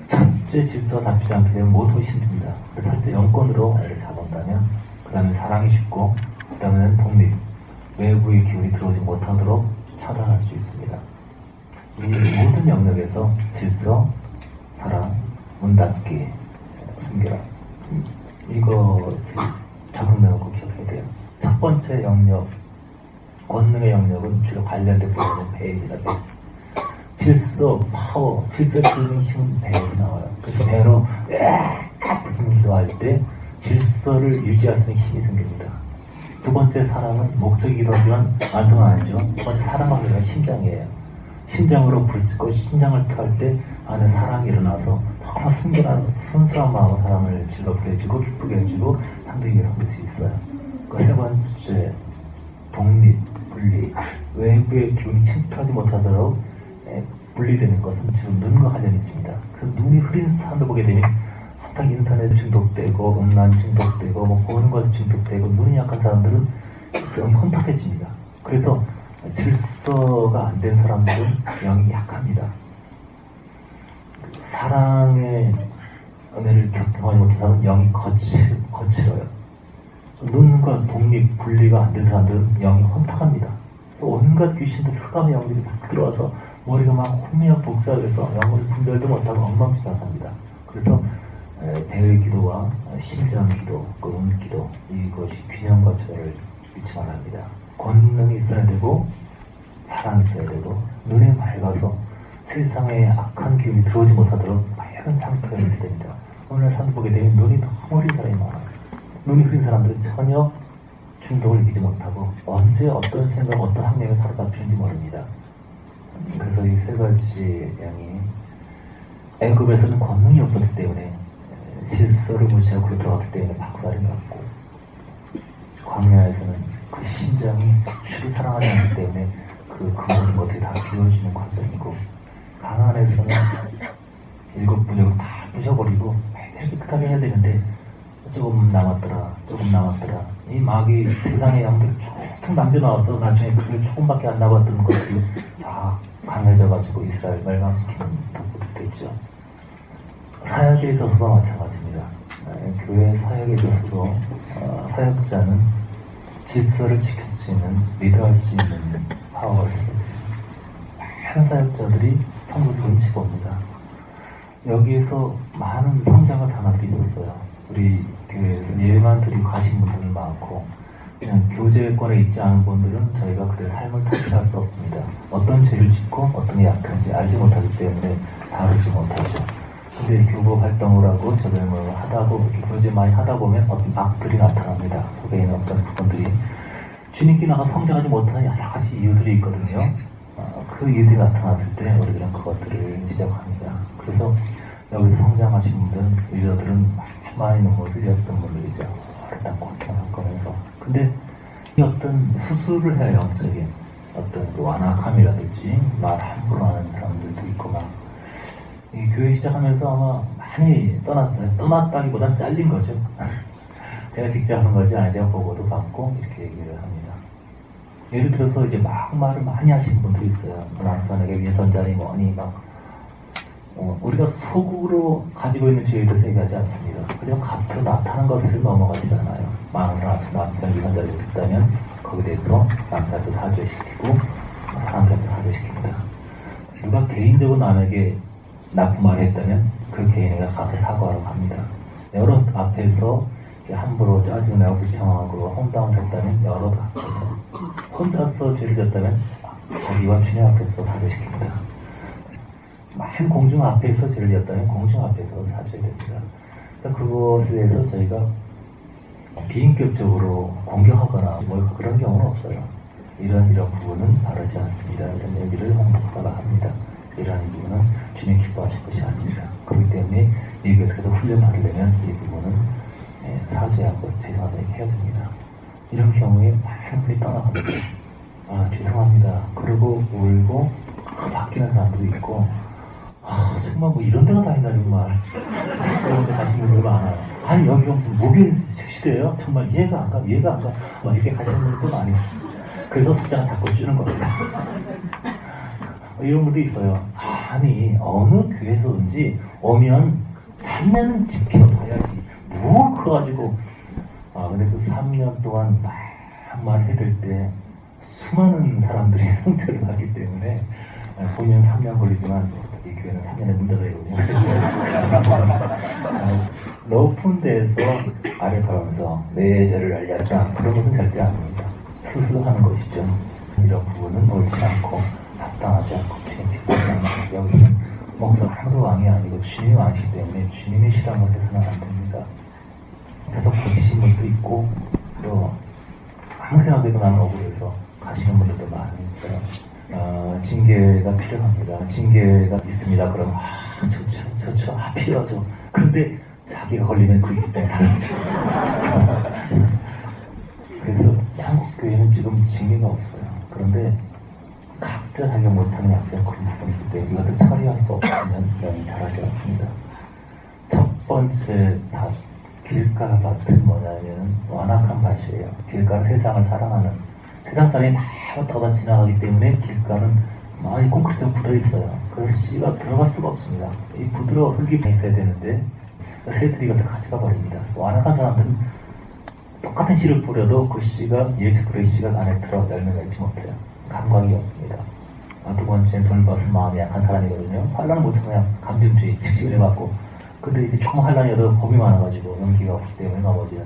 첫째 질서가 잡히지 않게 되면 모두 힘듭니다. 그래서 첫째 영권으로 애를 잡았다면, 그 다음에 사랑이 쉽고, 그 다음에는 독립, 외부의 기운이 들어오지 못하도록 차단할 수 있습니다. 이 모든 영역에서 질서, 사랑, 문 닫기, 순결함, 이거 적응력을 꼭 기억해야 돼요. 첫 번째 영역, 권능의 영역은 주로 관련된 부분은 배입니다. 배. 질서, 파워, 질서 키우는 힘은 배에서 나와요. 그래서 배로 힘이 들어갈 때 질서를 유지할 수 있는 힘이 생깁니다. 두 번째 사랑은 목적이기도 하지만 완성은 아니죠. 두 번째 사랑은 우리가 심장이에요. 심장으로 불고 심장을 펴할 때 안에 사랑이 일어나서 정말 순수한 마음으로 사람을 즐겁게 해주고 기쁘게 해주고 상대에게 섬길 수 있어요. 그 세 번째 독립, 분리, 외부의 기운이 침투하지 못하도록 분리되는 것은 지금 눈과 관련이 있습니다. 그래서 눈이 흐린 사람을 보게 되면 항상 인터넷 중독되고 음란 중독되고 뭐 보는 것 중독되고 눈이 약한 사람들은 영이 혼탁해집니다. 그래서 질서가 안 된 사람들은 영이 약합니다. 사랑의 은혜를 경험하지 못한 사람은 영이 거칠어요. 눈과 독립, 분리가 안 된 사람들은 영이 혼탁합니다. 또 온갖 귀신들, 흑암의 영들이 막 들어와서 머리가 막 혼미하고 복잡해서 영을 분별도 못하고 엉망진창합니다. 그래서 배의 기도와 심장 기도, 은 기도, 이것이 균형과 조화를 잃지 말아야 합니다. 권능이 있어야 되고 사랑이 있어야 되고 눈이 맑아서 세상에 악한 기운이 들어오지 못하도록 밝은 상태가 있어야 됩니다. 오늘 사람 보게 되면 눈이 너무 어린 사람이 많아요. 눈이 흐린 사람들은 전혀 중독을 이기지 못하고 언제 어떤 생각, 어떤 학력에 사로잡히는지 모릅니다. 그래서 이 세 가지 양이 애굽에서는 권능이 없었기 때문에 질서를 무시하고 들어갔기 때문에 박살이 났고, 광야에서는 그 심장이 주를 사랑하지 않기 때문에 그 모든 것들이 다 비워지는 과정이고, 가나안에서는 7부족을 다 부셔버리고 깨끗하게 해야 되는데 조금 남았더라. 이 마귀 세상의 양들이 쭉 남겨놔서 나중에 그게 조금밖에 안 남았던 것들이 다 강해져가지고 이스라엘 멸망시키는 덕분이 됐죠. 사역에 있어서도 마찬가지입니다. 교회 사역에 있어서도 사역자는 질서를 지킬 수 있는, 리드할 수 있는 파워가 있습니다. 많은 사역자들이 성도를 눈치가 옵니다. 여기에서 많은 성장을 당한 게 있었어요. 우리 교회에서 예만 드리고 가신 분들 많고, 그냥 교제권에 있지 않은 분들은 저희가 그들의 삶을 통치할 수 없습니다. 어떤 죄를 짓고 어떤 게 약한지 알지 못하기 때문에 다루지 못하죠. 근데 교부 활동을 하고 저들을 하다고 교제 많이 하다 보면 어떤 악들이 나타납니다. 속에 있는 어떤 부분들이 주님께 나가 성장하지 못하는 여러 가지 이유들이 있거든요. 그 이유들이 나타났을 때 우리들은 그것들을 지적합니다. 그래서 여기서 성장하신 분들은, 리더들은 많이 눈물을 흘렸던 분들이죠. 일단 고통을 거면서. 근데 이 어떤 수술을 해야 영적인 어떤 그 완악함이라든지 말 함부로 하는 사람들도 있고 막, 이 교회 시작하면서 아마 많이 떠났어요. 떠났다기보단 잘린 거죠. 제가 직접 하는 거지 아니 제가 보고도 받고 이렇게 얘기를 합니다. 예를 들어서 이제 막 말을 많이 하시는 분들이 있어요. 남편에게 위선자니 뭐니 막 우리가 속으로 가지고 있는 죄의도 세계하지 않습니다. 그냥 겉으로 나타난 것을 넘어가지 않아요. 마음으로 남편 위선자를 듣다면 거기에 대해서 남편도 사죄시키고 사람들도 사죄시킵니다. 누가 개인적으로 남에게 나쁜 말을 했다면 그 개인에게 가서 사과하러 갑니다. 여러 앞에서 함부로 짜증내고 불평하고 험담을 했다면 여러 앞에서, 혼자서 죄를 졌다면 자기와 주님 앞에서 사죄시킵니다. 한 공중 앞에서 죄를 졌다면 공중 앞에서 사죄됩니다. 그것에 대해서 저희가 비인격적으로 공격하거나 뭐 그런 경우는 없어요. 이런 부분은 바르지 않습니다. 이런 얘기를 홍보하다가 합니다. 이런 부분은 주님 기뻐하실 것이 아닙니다. 그렇기 때문에 미국에서도 훈련받으려면 이 부분은 사죄하고 죄송하다 해야 됩니다. 이런 경우에 많은 분이 떠나갑니다. 아, 죄송합니다. 그러고 울고 바뀌는 사람도 있고, 아, 정말 뭐 이런 데가 다 있나 정말. 그런데 가시는 분들 많아요. 아니, 여기가 무슨 목요일 시대예요? 정말 이해가 안 가. 막 이렇게 가시는 분들도 많이 있어요. 그래서 숫자가 자꾸 주는 겁니다. 이런 분도 있어요. 아니, 어느 교회에서든지 오면 3년은 지켜봐야지. 뭘 커가지고. 근데 그 3년 동안 막 해댈 때 수많은 사람들이 상처를 받기 때문에 본인은 3년 걸리지만 이 교회는 3년에 문제가 있거든요. 높은 데에서 아래 가면서 내 죄를 알렸다. 그런 것은 절대 아닙니다. 스스로 하는 것이죠. 이런 부분은 옳지 않고 합당하지 않고 여기는 목사 아무도 왕이 아니고 주님이 왕이기 때문에 주님이 싫어하는 것을 해서는 안 됩니다. 계속 고치신 분도 있고 또 아무 생각해도 나는 억울해서 가시는 분들도 많이 있어요. 징계가 필요합니다. 징계가 있습니다. 그럼 좋죠. 필요하죠. 그런데 자기가 걸리면 그 입장이 다르죠. 그래서 한국 교회는 지금 징계가 없어요. 그런데 각자 자기가 못하는 약간 그런 부분이 있기 때문에 이것을 처리할 수 없으면 면이 잘하지 않습니다. 첫 번째 길가 밭은 뭐냐면 완악한 밭이에요. 길가는 세상을 사랑하는 세상 사람이 다 왔다 지나가기 때문에 길가는 많이 콘크리트가 굳어있어요. 그래서 씨가 들어갈 수가 없습니다. 이 부드러운 흙이 있어야 되는데 새들이 가서 가져가 버립니다. 완악한 사람들은 똑같은 씨를 뿌려도 그 씨가 예수 그리스도의 씨가 안에 들어 열매 맺지 못해요. 감각이 없습니다. 두 번째는 돈을 받을 마음이 약한 사람이거든요. 환란 못하면 감정주의, 직식을 해갖고 근데 이제 조금 환란이라도 겁이 많아가지고 용기가 없기 때문에 넘어지는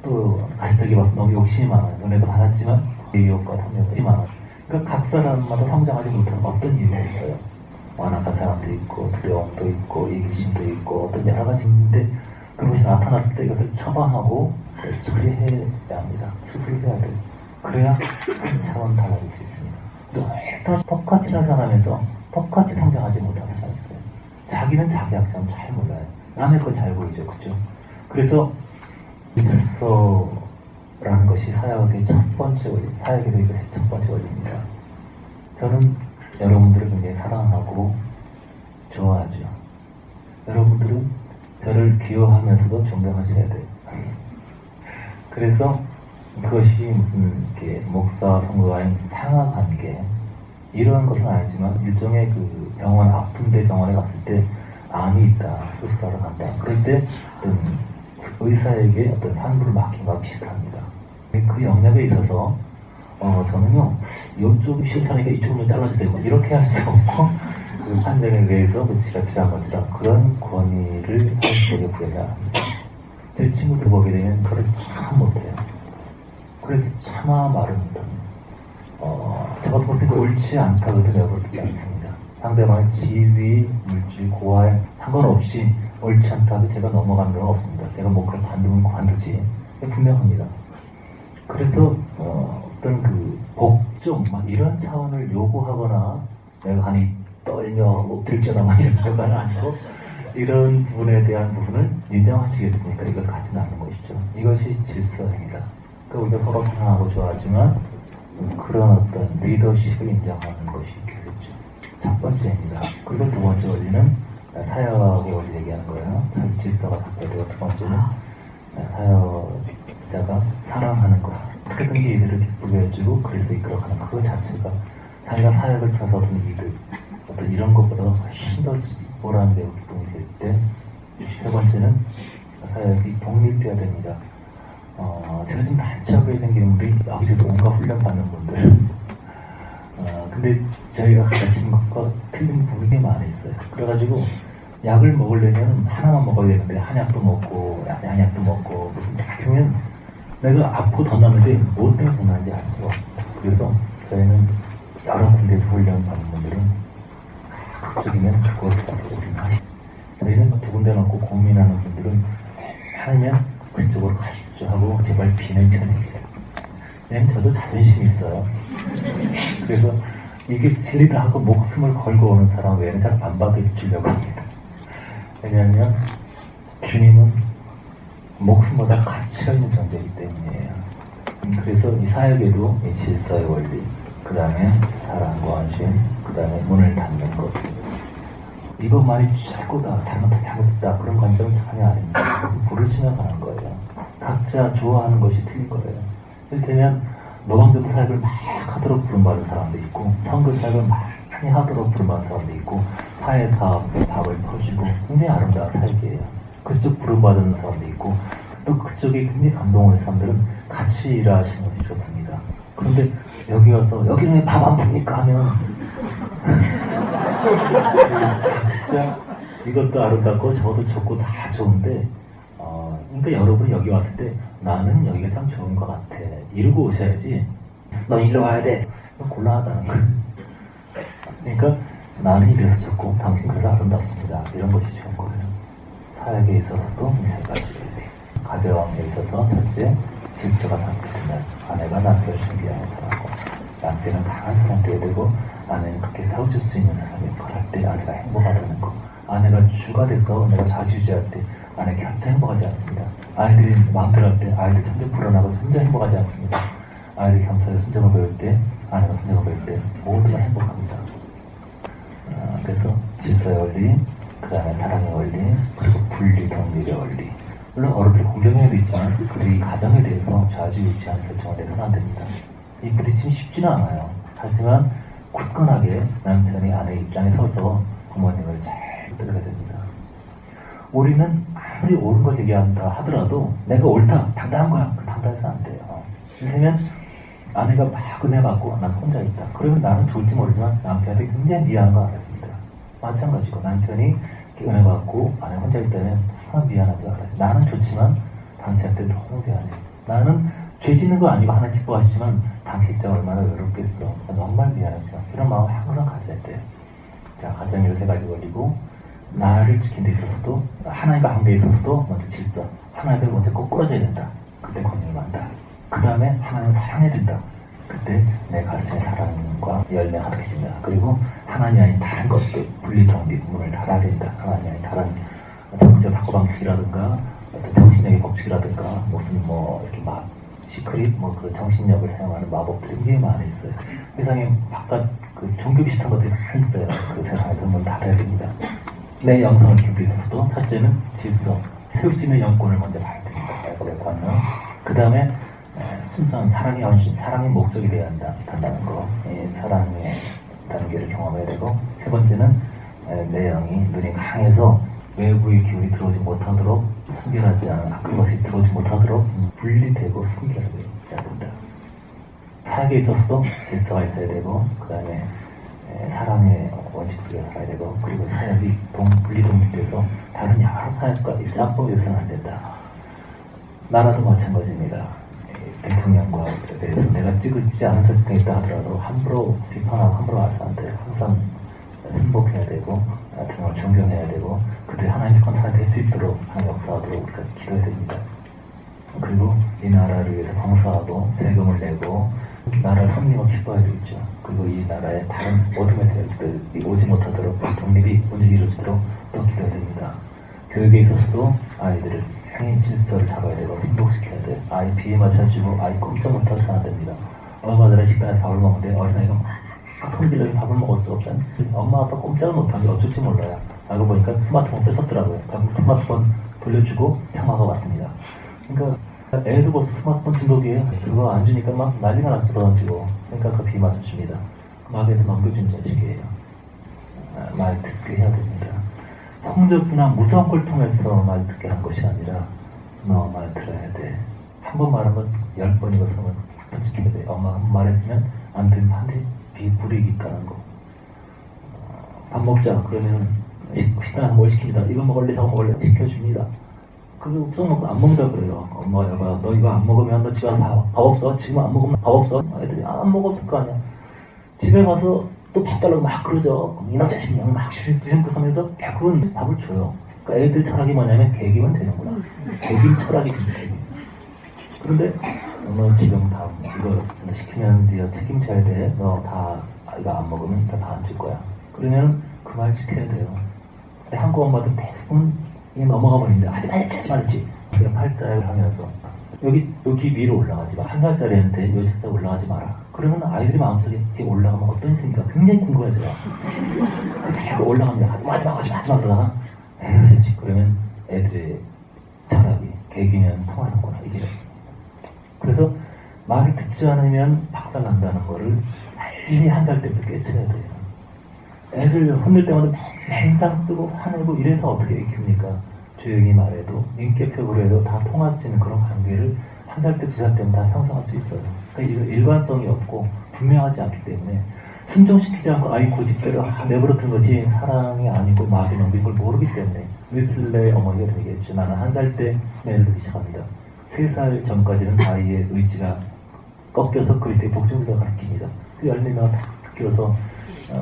또 가시떡이 너무 욕심이 많아요. 눈에도 많았지만 유혹과 탐욕이 많아요. 그러니까 각 사람마다 성장하지 못하는 어떤 이유가 있어요. 완악한 사람도 있고 두려움도 있고 이기심도 있고 어떤 여러 가지 있는데 그것이 나타났을 때 이것을 처방하고 처리해야 합니다. 수술해야 돼요. 그래야 큰 차원 달라질 수 있습니다. 또 똑같이 살아가면서 똑같이 성장하지 못하는 사람이 있어요. 자기는 자기 약점 잘 몰라요. 남의 건 잘 보이죠. 그죠? 그래서 질서라는 것이 사역의 첫 번째 원리, 사역의 것이 첫 번째 원리입니다. 저는 여러분들을 굉장히 사랑하고 좋아하죠. 여러분들은 저를 귀여워하면서도 존경하셔야 돼요. 그래서 그것이 무슨 이렇게 목사 성도와의 상하 관계 이런 것은 아니지만 일종의 그 병원 아픈데 병원에 갔을 때 암이 있다 수술하러 간다 그럴 때 어떤 의사에게 어떤 산부를 맡김과 비슷합니다. 그 영역에 있어서 저는요 이쪽이 싫다니까 이쪽으로 잘라주세요 이렇게 할 수 없고 그 판정에 의해서 그 치료한 것이라 그런 권위를 사회적에 부여해야 합니다. 제 친구들 보게 되면 그걸 참 못해요. 그래서 차마 말을 못합니다. 저 같은 것은 옳지 않다고 생각하지 않습니다. 상대방의 지위, 물질, 고하에 상관없이 옳지 않다고 제가 넘어가는 건 없습니다. 제가 뭐 그걸 관두면 관두지. 분명합니다. 그래서 어떤 그 복종 막 이런 차원을 요구하거나 내가 간이 떨며 엎드릴지나 막 이런 건 아니고 이런 부분에 대한 부분을 인정하시겠습니까? 이걸 가지는 않는 것이죠. 이것이 질서입니다. 우리가 서로 사랑하고 좋아하지만 그런 어떤 리더십을 인정하는 것이 교회죠. 첫 번째입니다. 그리고 두 번째 원리는 사역의 원리 얘기하는 거예요. 질서가 작동되고 두 번째는 사역자가 사랑하는 것. 어떻게든지 이들을 기쁘게 해주고 그래서 이끌어가는 그거 자체가 자기가 사역을 통해서 얻은 이득 어떤 이런 것보다 훨씬 더 보람되고 기쁨이 될 때 세 번째는 사역이 독립돼야 됩니다. 제가 좀 난처하게 생기는 분들이 여기서도 온갖 훈련 받는 분들 근데 저희가 가르치는 것과 틀린 부분이 많이 있어요. 그래가지고 약을 먹으려면 하나만 먹어야 되는데 한약도 먹고 양약도 먹고 무슨 다 하면 내가 아프고 덧났는데 뭐 때문에 덧났는지 알 수가 없어. 그래서 저희는 여러 군데에서 훈련 받는 분들은 그쪽이면 그걸 가지고 우리는 하시고 저희는 두 군데 놓고 고민하는 분들은 하면 그쪽으로 가십시오 하고 제발 비는 편입니다. 왜냐면 저도 자존심이 있어요. 그래서 이게 세리다 하고 목숨을 걸고 오는 사람 외에는 잘 안 받아주려고 합니다. 왜냐하면 주님은 목숨보다 가치가 있는 존재이기 때문이에요. 그래서 이 사역에도 이 질서의 원리, 그 다음에 사랑과 안심, 그 다음에 문을 닫는 것, 이것만이 최고다, 잘못했다 그런 관점은 전혀 아닙니다. 부르시면 가는 거예요. 각자 좋아하는 것이 틀린 거예요. 이를테면 노방대부 사역을 막 하도록 부름받은 사람도 있고 선교 사역을 많이 하도록 부름받은 사람도 있고 사회사업, 밥을 퍼주고 굉장히 아름다운 사역이에요. 그쪽 부름받은 사람도 있고 또 그쪽에 굉장히 감동을 하는 사람들은 같이 일하시는 것이 좋습니다. 그런데 여기 와서 여기는 밥 안 줍니까 하면 진짜 이것도 아름답고 저것도 좋고 다 좋은데 그러니까 여러분이 여기 왔을 때 나는 여기가 참 좋은 것 같아 이러고 오셔야지 너 일로 와야 돼 곤란하다는 거예요. 그러니까 나는 이래서 좋고 당신 그래서 아름답습니다 이런 것이 좋은 거예요. 사역에 있어서도 이 세 가지 가정에 있어서 첫째 질서가 상태되면 아내가 남편을 준비하는 사람이고 남편은 강한 사람 되어야 되고 아내는 그렇게 세워줄 수 있는 사람이 그럴 때 아내가 행복하다는 거. 아내가 주가 돼서 내가 자주유지할 때 아내 곁에 행복하지 않습니다. 아이들이 마음대로 할 때 아이들 천재 불어나고 혼자 행복하지 않습니다. 아이들이 겸사에 순정을 배울 때 아내가 순정을 배울 때 모두가 행복합니다. 그래서 질서의 원리, 그 다음에 사랑의 원리, 그리고 분리 경밀의 원리. 물론 어른들 공경에도 있지만 그들이 가정에 대해서 좌지우지하는 결정을 내서는 안 됩니다. 이 부딪힘이 쉽지는 않아요. 하지만 굳건하게 남편이 아내 입장에 서서 부모님을 잘 들어야 됩니다. 우리는 아무리 옳은 걸 얘기한다 하더라도 내가 옳다, 당당한 거야. 그 당당해서 안 돼요. 이를테면 아내가 막 은혜 받고 난 혼자 있다. 그러면 나는 좋을지 모르지만 남편한테 굉장히 미안한 거 알았습니다. 마찬가지고 남편이 은혜 받고 아내 혼자 있다면 정말 미안하지 않아요. 나는 좋지만 당신한테 너무 미안해. 나는 죄 짓는 거 아니고 하나님 기뻐하시지만 당신 입장 얼마나 외롭겠어. 정말 미안하죠. 이런 마음 항상 가져야 돼요. 자, 가정이 요새 가지고 걸리고 나를 지킨 데 있어서도 하나님과 관계에 있어서도 먼저 질서. 하나님을 먼저 꼭 끌어줘야 된다. 그때 권능이 많다. 그 다음에 하나님을 사랑해야 된다. 그때 내 가슴에 사랑과 열매가 하게진다. 그리고 하나님 아닌 다른 것들 분리정비 문을 닫아야 된다. 하나님 아닌 다른 정치적 사고방식이라든가 어떤 정신력의 법칙이라든가 무슨 이렇게 막 시크릿 그 정신력을 사용하는 마법들이 굉장히 많이 있어요. 세상에 바깥 그 종교 비슷한 것들이 많이 있어요. 그 세상에서 문을 닫아야 됩니다. 내 영성을 키우기 위해서도 첫째는 질서, 세울 수 있는 영권을 먼저 봐야 됩니다. 관념. 그 다음에 순수한 사랑의 헌신, 사랑의 목적이 되어야 한다는 거. 사랑의 단계를 경험해야 되고 세 번째는 내 영이 눈이 강해서 외부의 기운이 들어오지 못하도록 순결하지 않은 악한 것이 들어오지 못하도록 분리되고 순결해야 된다. 사역에 있어서도 질서가 있어야 되고 그 다음에 사랑의 원칙 속에 살아야 되고 그리고 사역이 분리동립돼서 다른 여러 사역과 짬뽕이 있어서는 안 된다. 나라도 마찬가지입니다. 대통령과 대해서 내가 찍지 않은 설정이 있다 하더라도 함부로 비판하고 함부로 와서 안 돼. 항상 승복해야 되고 하여튼 존경해야 되고 그들이 하나님의 컨트롤이 될 수 있도록 하나님 역사하도록 우리가 기도해야 됩니다. 그리고 이 나라를 위해서 봉사하고 세금을 내고 나라를 섬기고 기뻐해야 되겠죠. 그리고 이 나라의 다른 어둠의 세력들이 오지 못하도록 독립이 온전히 이루어지도록 또 기도해야 됩니다. 교육에 있어서도 아이들을 행위 질서를 잡아야 되고 승복시켜야 돼. 아이 비에 맞춰주고 아이 꼼짝 못하게 하면 안 됩니다. 엄마들의 식당에 밥을 먹는데 어린아이가 막 손질러서 밥을 먹을 수 없잖아. 엄마 아빠 꼼짝을 못하게 어쩔지 몰라요. 알고 보니까 스마트폰 뺏었더라고요. 스마트폰 돌려주고 평화가 왔습니다. 그러니까 애도 벌써 스마트폰 중독이에요. 그거 안 주니까 막 난리가 났어 던지고. 그러니까 그 비 맞춰줍니다. 막에서 넘겨준 자식이에요. 말 듣게 해야 됩니다. 성적이나 무서운 걸 통해서 말 듣게 한 것이 아니라 너 말 들어야 돼. 한 번 말하면 10번 이것으면 지켜야 돼. 엄마 한 번 말했으면 안 들으면 반드시 불이익이 있다는 거. 밥 먹자. 그러면 식당에서 뭘 시킵니다. 이거 먹을래 저거 먹을래 시켜줍니다. 그리고 좀 먹고 안 먹는다 그래요. 엄마가 여봐, 너 이거 안 먹으면 너 집에 밥 없어? 지금 안 먹으면 밥 없어? 애들이 안 먹었을 거 아니야. 집에 가서 또 밥 달라고 막 그러죠. 이놈 자식이 막 슈싱크싱크 하면서 결국은 밥을 줘요. 그러니까 애들 철학이 뭐냐면 계기만 되는구나. 계기 철학이 되는. 그런데 너 지금 밥 이거 시키면 네가 책임져야 돼. 너 다 이거 안 먹으면 다 안 줄 거야. 그러면 그 말 지켜야 돼요. 근데 한국 엄마들 대부분 이게 넘어가 버린다. 하지 말지. 그냥 팔자를 하면서 여기 위로 올라가지 마. 1살짜리한테 여기 책상 올라가지 마라. 그러면 아이들이 마음속에 이렇게 올라가면 어떤 생각 굉장히 궁금해져요. 계속 올라갑니다. 하지 마 그러다가 에이 그러면 애들의 철학이 계기면 통하는구나 이게. 그래서 말을 듣지 않으면 박살난다는 거를 빨리 1살 때부터 깨쳐야 돼요. 애들 혼낼 때마다 맨상 쓰고 화내고 이래서 어떻게 익힙니까? 조용히 말해도 인격적으로 해도 다 통할 수 있는 그런 관계를 1살 때, 2살 때는 다 형성할 수 있어요. 그러니까 이거 일관성이 없고 분명하지 않기 때문에 순종시키지 않고 아이 고집대로 내버려둔 것이 사랑이 아니고 마귀는 이걸 모르기 때문에 웨슬레의 어머니가 되겠죠. 나는 1살 때 매를 듣기 시작합니다. 3살 전까지는 아이의 의지가 꺾여서 그리스도의 복종을 가르칩니다. 그 열매가 다 끼어서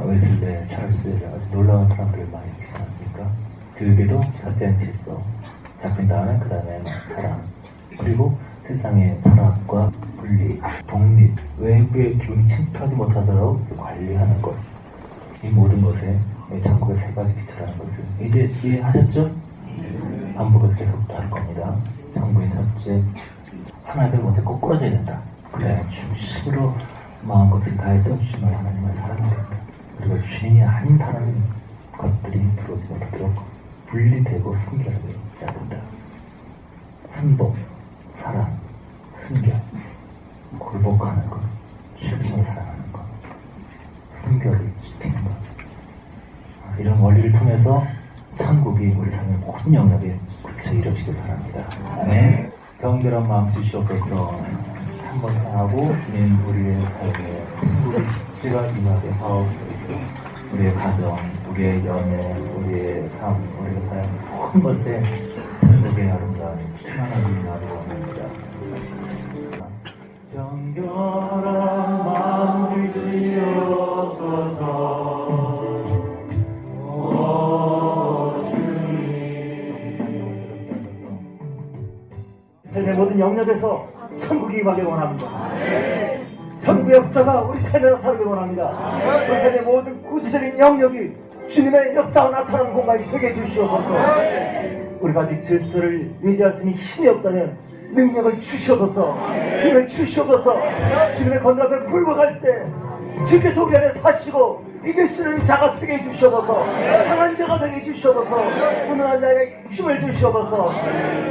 웨슬레, 찰스를 아주 놀라운 사람들을 많이 키우지 않습니까? 교육에도 절대한 질서 잡힌 다음에 그 다음에 사랑 그리고 세상의 철학과 분리, 독립, 외부의 기운이 침투하지 못하도록 관리하는 것. 이 모든 것에 천국의 3가지 기초라는 것을 이제 이해하셨죠? 반복해서 계속 다룰 겁니다. 천국의 첫째, 하나님을 먼저 꼭 끌어줘야 된다. 그래야 중심으로 마음것을 다해서 주님을 하나님을 사랑해야 된다. 그리고 주님이 아닌 다른 것들이 들어오지 못하도록 분리되고 순결하게 해야 된다. 순복, 사랑, 순결, 굴복하는 것, 주님을 사랑하는 것, 순결을 지키는 것. 이런 원리를 통해서 천국이 우리 삶의 모든 영역에 그렇게 이루어지길 바랍니다. 아멘. 경결한 마음 주시옵소서. 한번 하고 주님 우리의 삶에 천국의 십자가 임하게 하옵소서. 우리의 가정, 우리의 연애, 우리의 삶, 우리의 삶 모든 것에 천국의 아름다운 충만하기 나누어옵니다. 정결한 마음 주시옵소서. 삶의 모든 영역에서 천국이 임하길 원합니다. 천국의 역사가 우리 삶에서 살기 원합니다. 우리 삶의 모든 구체적인 영역이 주님의 역사가 나타나는 공간이 되게 해주시옵소서. 우리가 아직 질서를 유지할 수 있는 힘이 없다면 능력을 주시옵소서. 힘을 주시옵소서. 주님의 건너 앞에 굴복할 때 주께서 우리 안에 사시고 이기시는 자가 되게 해주시옵소서. 강한 자가 되게 해주시옵소서. 무능한 자에게 힘을 주시옵소서.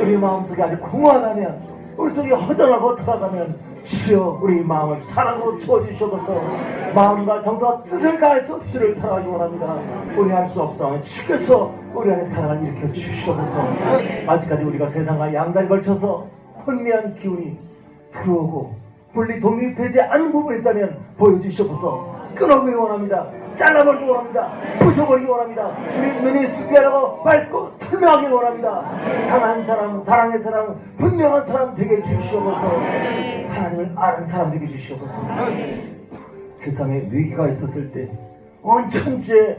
우리 마음속에 아주 공허하다면 우리 속이 허전하고 돌아가면 주여 우리 마음을 사랑으로 채워주시옵소서. 마음과 정서와 뜻을 다해서 주를 사랑하기 원합니다. 우리 할 수 없사오니 주께서 우리 안에 사랑을 일으켜 주시옵소서. 아직까지 우리가 세상과 양다리 걸쳐서 혼미한 기운이 들어오고 분리 독립되지 않은 부분이 있다면 보여주시옵소서. 끊어버리기 원합니다. 잘라버리기 원합니다. 부숴버리기 원합니다. 우리 눈이 숲이라고 밝고 투명하기 원합니다. 강한 사람, 사랑의 사람, 분명한 사람 되게 해주시옵소서. 하나님을 아는 사람 되게 해주시옵소서. 세상에 위기가 있었을 때, 온 천지에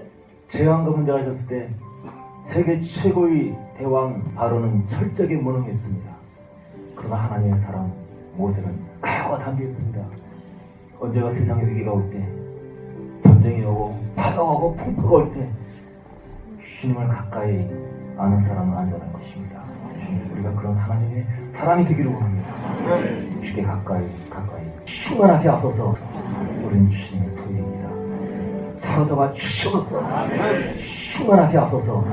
재앙과 문제가 있었을 때 세계 최고의 대왕 바로는 철저하게 무능했습니다. 그러나 하나님의 사람 모세는 각오가 담겨있습니다. 언제가 세상에 위기가 올 때, 전쟁이 오고 파도가 오고 풍파가 올 때 주님을 가까이 아는 사람은 안전한 것입니다. 우리가 그런 하나님의 사람이 되기를 원합니다. 주께 가까이 충만하게 앞서서 우리는 주님의 소유입니다. 사도가 주시옵소서. 충만하게 앞서서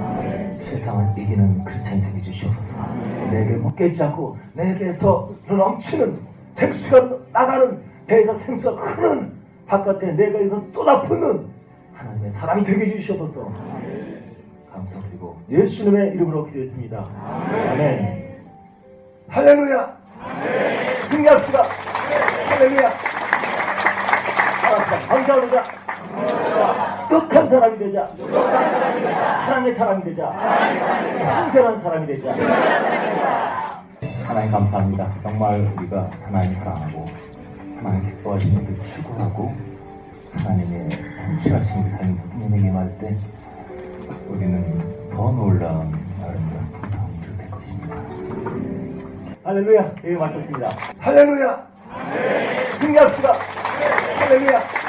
세상을 이기는 크리스찬이 되게 주시옵소서. 내게 묶여있지 않고 내게서 넘치는 생수가 나가는 배에서 생수가 흐르는 바깥에 내가 이거 쏟아붓는 하나님의 사람이 되게 해주시옵소서. 감사드리고 예수님의 이름으로 기도했습니다. 아멘. 할렐루야. 승리합시다. 할렐루야. 감사합니다. 똑똑한 사람이 되자. 사랑의 사람이 되자. 순결한 사람이 되자. 하나님 감사합니다. 정말 우리가 하나님 사랑하고 하나님 기뻐하시는 그 추구하고 하나님의 성취하신 삶이 우리에게 말할 때 우리는 더 놀라운 아름다운 부상이 될 것입니다. 할렐루야. 예, 마쳤습니다. 할렐루야. 승리합시다. 할렐루야.